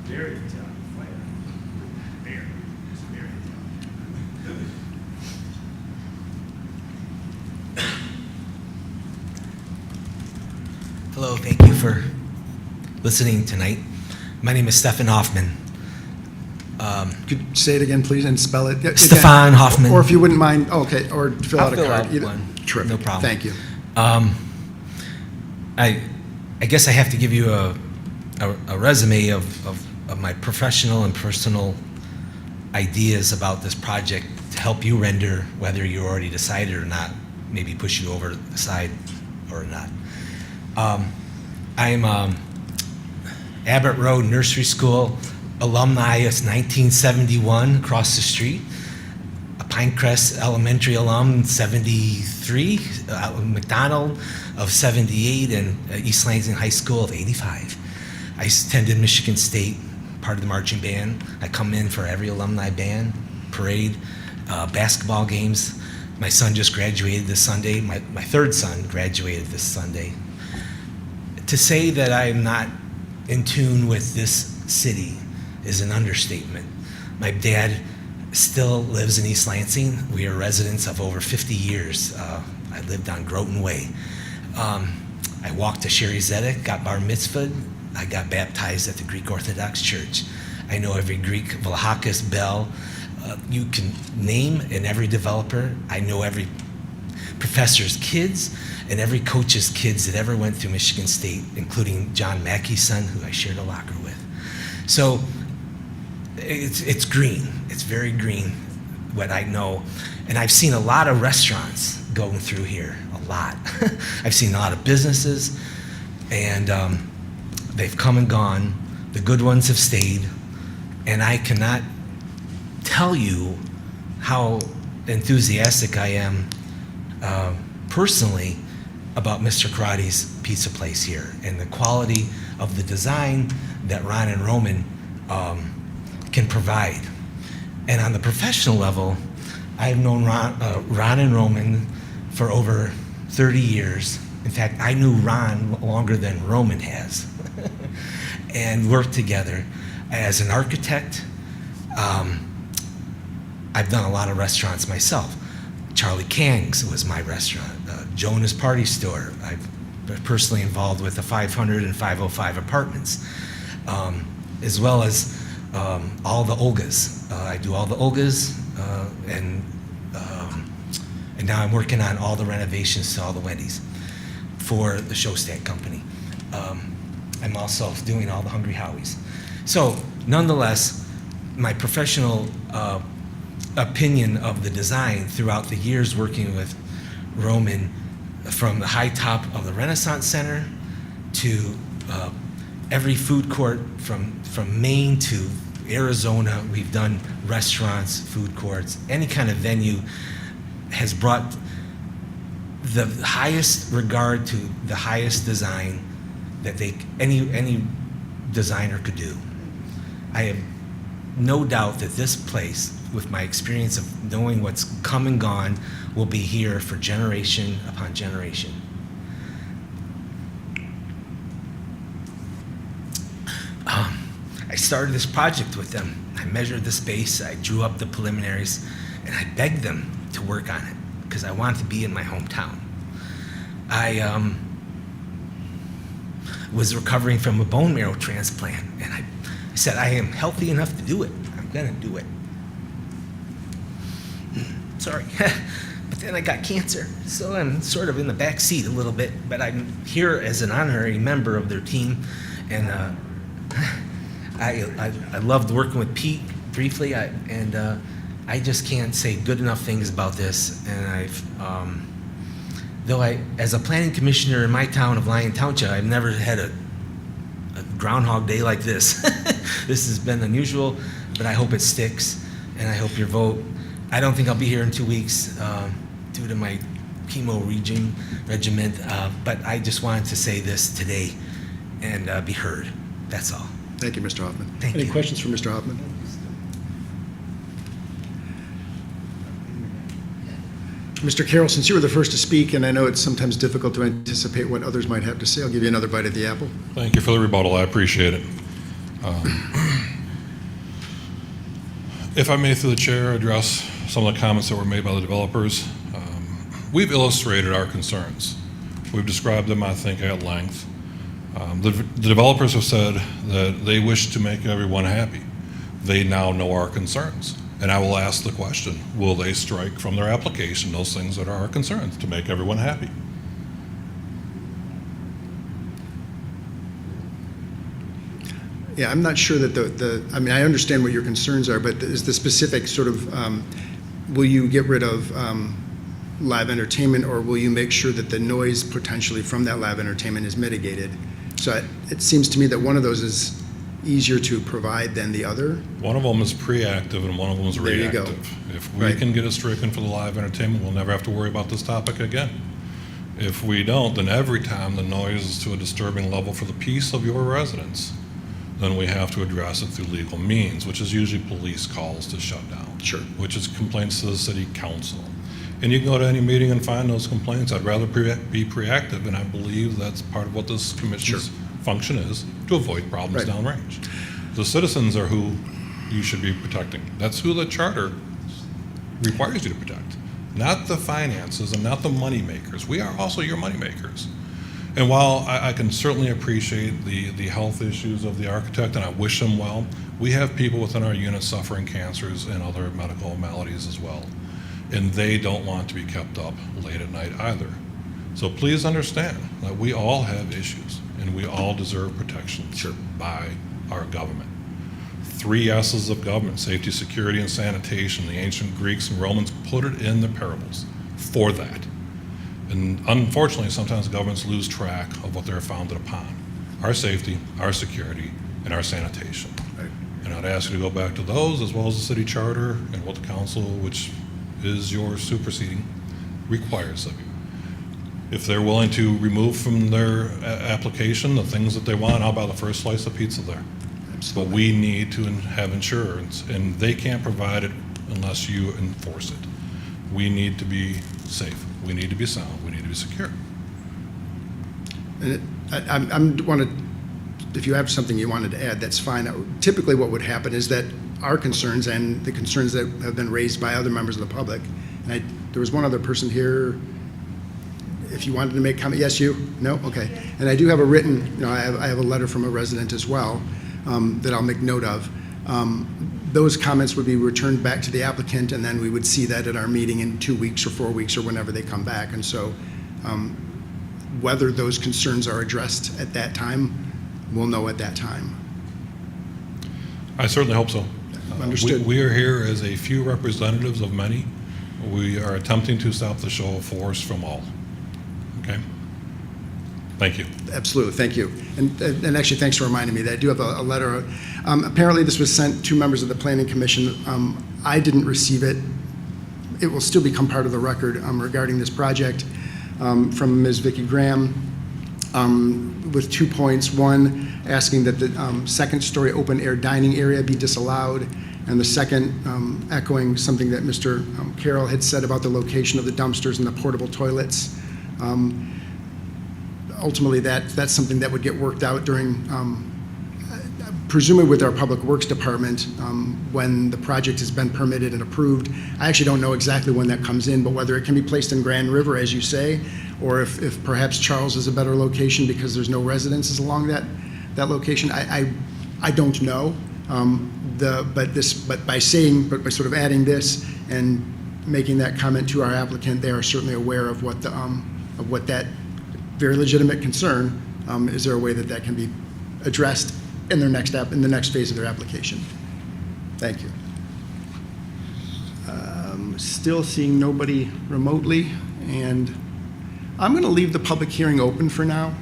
Very Italian flavor. Very Italian. Hello, thank you for listening tonight. My name is Stefan Hoffman. Could you say it again, please, and spell it? Yeah, again. Stefan Hoffman. Or if you wouldn't mind, okay, or fill I'll out a fill card. out Either- one. Terrific. No problem. Thank you. I guess I have to give you a resume of my professional and personal ideas about this project to help you render whether you already decided or not, maybe push you over the side or not. I'm Abbott Road Nursery School alumni of 1971 across the street. A Pinecrest Elementary alum 73, McDonald of 78, and East Lansing High School of 85. I attended Michigan State, part of the marching band. I come in for every alumni band, parade, basketball games. My son just graduated this Sunday. My third son graduated this Sunday. To say that I'm not in tune with this city is an understatement. My dad still lives in East Lansing. We are residents of over 50 years. I lived on Groton Way. I walked to Sherry Zedek, got bar mitzvahed. I got baptized at the Greek Orthodox Church. I know every Greek, Vlahakis, bell. You can name, and every developer. I know every professor's kids and every coach's kids that ever went through Michigan State, including John Mackey's son, who I shared a locker with. So it's green. It's very green, what I know. And I've seen a lot of restaurants going through here, a lot. I've seen a lot of businesses, and they've come and gone. The good ones have stayed, and I cannot tell you how enthusiastic I am personally about Mr. Karate's pizza place here and the quality of the design that Ron and Roman can provide. And on the professional level, I've known Ron and Roman for over 30 years. In fact, I knew Ron longer than Roman has and worked together. As an architect, I've done a lot of restaurants myself. Charlie Kang's was my restaurant. Jonah's Party Store. I've been personally involved with the 500 and 505 apartments, as well as all the Olgas. I do all the Olgas, and now I'm working on all the renovations to all the Wendy's for the Showstack Company. I'm also doing all the Hungry Howies. So, nonetheless, my professional opinion of the design throughout the years working with Roman, from the high top of the Renaissance Center to every food court from Maine to Arizona. We've done restaurants, food courts, any kind of venue has brought the highest regard to the highest design that any designer could do. I have no doubt that this place, with my experience of knowing what's come and gone, will be here for generation upon generation. I started this project with them. I measured the space, I drew up the preliminaries, and I begged them to work on it because I wanted to be in my hometown. I was recovering from a bone marrow transplant, and I said, I am healthy enough to do it. I'm gonna do it. Sorry. But then I got cancer, so I'm sort of in the back seat a little bit, but I'm here as an honorary member of their team, and I loved working with Pete briefly, I just can't say good enough things about this. And though as a planning commissioner in my town of Lyon Township, I've never had a Groundhog Day like this. This has been unusual, but I hope it sticks, and I hope your vote. I don't think I'll be here in 2 weeks due to my chemo regimen, but I just wanted to say this today and be heard. That's all. Thank you, Mr. Hoffman. Thank Any you. questions for Mr. Hoffman? Mr. Carroll, since you were the first to speak, and I know it's sometimes difficult to anticipate what others might have to say, I'll give you another bite at the apple. Thank you for the rebuttal. I appreciate it. If I may, through the chair, address some of the comments that were made by the developers. We've illustrated our concerns. We've described them, I think, at length. The developers have said that they wish to make everyone happy. They now know our concerns. And I will ask the question, will they strike from their application those things that are our concerns to make everyone happy? Yeah, I'm not sure that I mean, I understand what your concerns are, but is the specific sort of, will you get rid of live entertainment, or will you make sure that the noise potentially from that live entertainment is mitigated? So it seems to me that one of those is easier to provide than the other. One of them is preactive and one of them is There you go. reactive. If we Right. can get it stricken for the live entertainment, we'll never have to worry about this topic again. If we don't, then every time the noise is to a disturbing level for the peace of your residents, then we have to address it through legal means, which is usually police calls to shut down. Sure. Which is complaints to the city council. And you can go to any meeting and find those complaints. I'd rather be preactive, and I believe that's part of what this commission's function is, to avoid problems Right. downrange. The citizens are who you should be protecting. That's who the charter requires you to protect, not the finances and not the money makers. We are also your money makers. And while I can certainly appreciate the health issues of the architect, and I wish him well, we have people within our unit suffering cancers and other medical maladies as well. And they don't want to be kept up late at night either. So please understand that we all have issues, and we all deserve protection by our government. 3 S's of government: safety, security, and sanitation. The ancient Greeks and Romans put it in the parables for that. And unfortunately, sometimes governments lose track of what they're founded upon: our safety, our security, and our sanitation. Right. And I'd ask you to go back to those, as well as the city charter and what the council, which is your superseding, requires of you. If they're willing to remove from their application the things that they want, I'll buy the first slice of pizza there. But we need to have insurance, and they can't provide it unless you enforce it. We need to be safe. We need to be sound. We need to be secure. And if you have something you wanted to add, that's fine. Typically, what would happen is that our concerns and the concerns that have been raised by other members of the public, and there was one other person here, if you wanted to make comment. Yes, you? No? Okay. And I do have a written, I have a letter from a resident as well that I'll make note of. Those comments would be returned back to the applicant, and then we would see that at our meeting in 2 weeks or 4 weeks or whenever they come back. And so whether those concerns are addressed at that time, we'll know at that time. I certainly hope so. Understood. We are here as a few representatives of many. We are attempting to stop the show of force from all. Okay? Thank you. Absolutely, thank you. And actually, thanks for reminding me that I do have a letter. Apparently, this was sent to members of the Planning Commission. I didn't receive it. It will still become part of the record regarding this project from Ms. Vicki Graham with 2 points. One, asking that the second-story open-air dining area be disallowed, and the second, echoing something that Mr. Carroll had said about the location of the dumpsters and the portable toilets. Ultimately, that's something that would get worked out during, presumably with our Public Works Department, when the project has been permitted and approved. I actually don't know exactly when that comes in, but whether it can be placed in Grand River, as you say, or if perhaps Charles is a better location because there's no residences along that location, I don't know. But by sort of adding this and making that comment to our applicant, they are certainly aware of what that very legitimate concern. Is there a way that can be addressed in their next in the next phase of their application? Thank you. Still seeing nobody remotely, and I'm going to leave the public hearing open for now,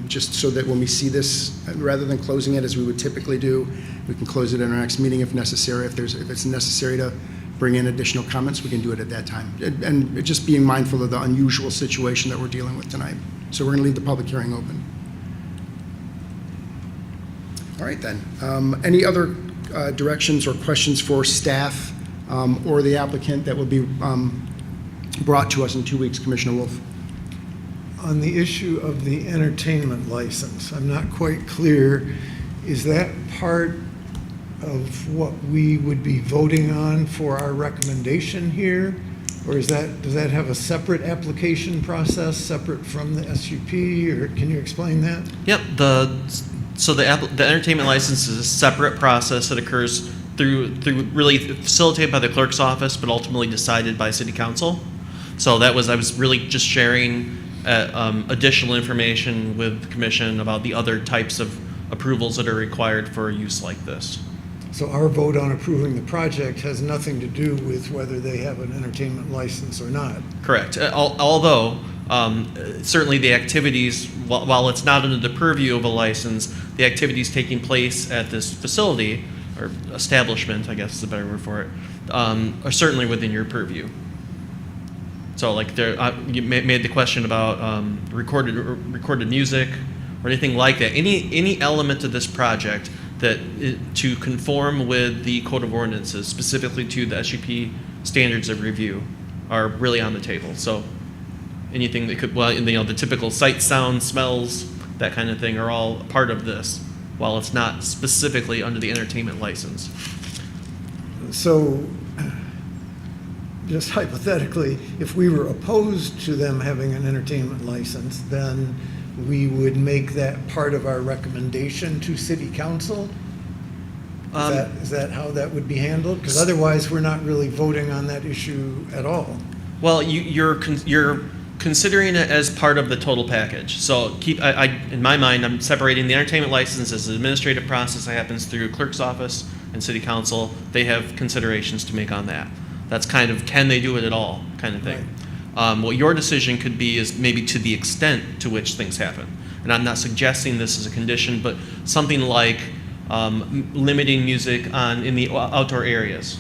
just so that when we see this, rather than closing it as we would typically do, we can close it in our next meeting if necessary. If it's necessary to bring in additional comments, we can do it at that time. And just being mindful of the unusual situation that we're dealing with tonight. So we're going to leave the public hearing open. All right, then. Any other directions or questions for staff or the applicant that will be brought to us in 2 weeks, Commissioner Wolf? On the issue of the entertainment license, I'm not quite clear. Is that part of what we would be voting on for our recommendation here? Or does that have a separate application process, separate from the SUP, or can you explain that? Yep, so the entertainment license is a separate process that occurs through really facilitated by the clerk's office, but ultimately decided by City Council. So I was really just sharing additional information with the Commission about the other types of approvals that are required for use like this. So our vote on approving the project has nothing to do with whether they have an entertainment license or not. Correct. Although certainly the activities, while it's not under the purview of a license, the activities taking place at this facility or establishment, I guess is a better word for it, are certainly within your purview. So, like, you made the question about recorded music or anything like that. Any element of this project that to conform with the Code of Ordinances, specifically to the SUP standards of review, are really on the table. So, anything that could, the typical sight, sound, smells, that kind of thing, are all part of this, while it's not specifically under the entertainment license. So, just hypothetically, if we were opposed to them having an entertainment license, then we would make that part of our recommendation to City Council? Is that how that would be handled? Because otherwise, we're not really voting on that issue at all. Well, you're considering it as part of the total package. So in my mind, I'm separating the entertainment license as an administrative process that happens through clerk's office and City Council. They have considerations to make on that. That's kind of, can they do it at all kind of thing. Right. What your decision could be is maybe to the extent to which things happen. And I'm not suggesting this is a condition, but something like limiting music in the outdoor areas.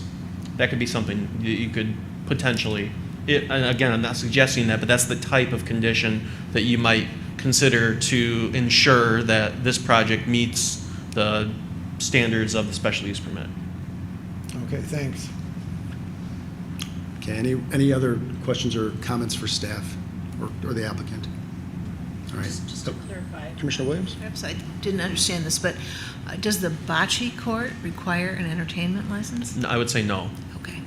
That could be something that you could potentially, and again, I'm not suggesting that, but that's the type of condition that you might consider to ensure that this project meets the standards of the special use permit. Okay, thanks. Okay, any other questions or comments for staff or the applicant? All right. Just to clarify. Commissioner Williams? Perhaps I didn't understand this, but does the bocce court require an entertainment license? No, I would say no. Okay.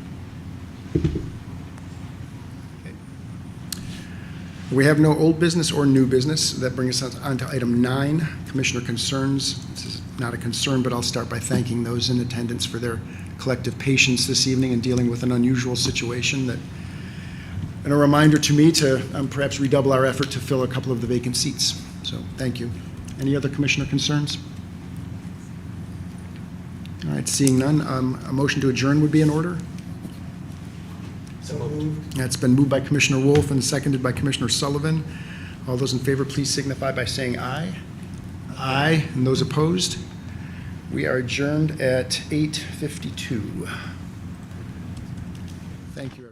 We have no old business or new business. That brings us on to item 9, Commissioner concerns. This is not a concern, but I'll start by thanking those in attendance for their collective patience this evening in dealing with an unusual situation, and a reminder to me to perhaps redouble our effort to fill a couple of the vacant seats. So thank you. Any other commissioner concerns? All right, seeing none, a motion to adjourn would be in order. So moved. That's been moved by Commissioner Wolf and seconded by Commissioner Sullivan. All those in favor, please signify by saying aye. Aye. And those opposed? We are adjourned at 8:52. Thank you.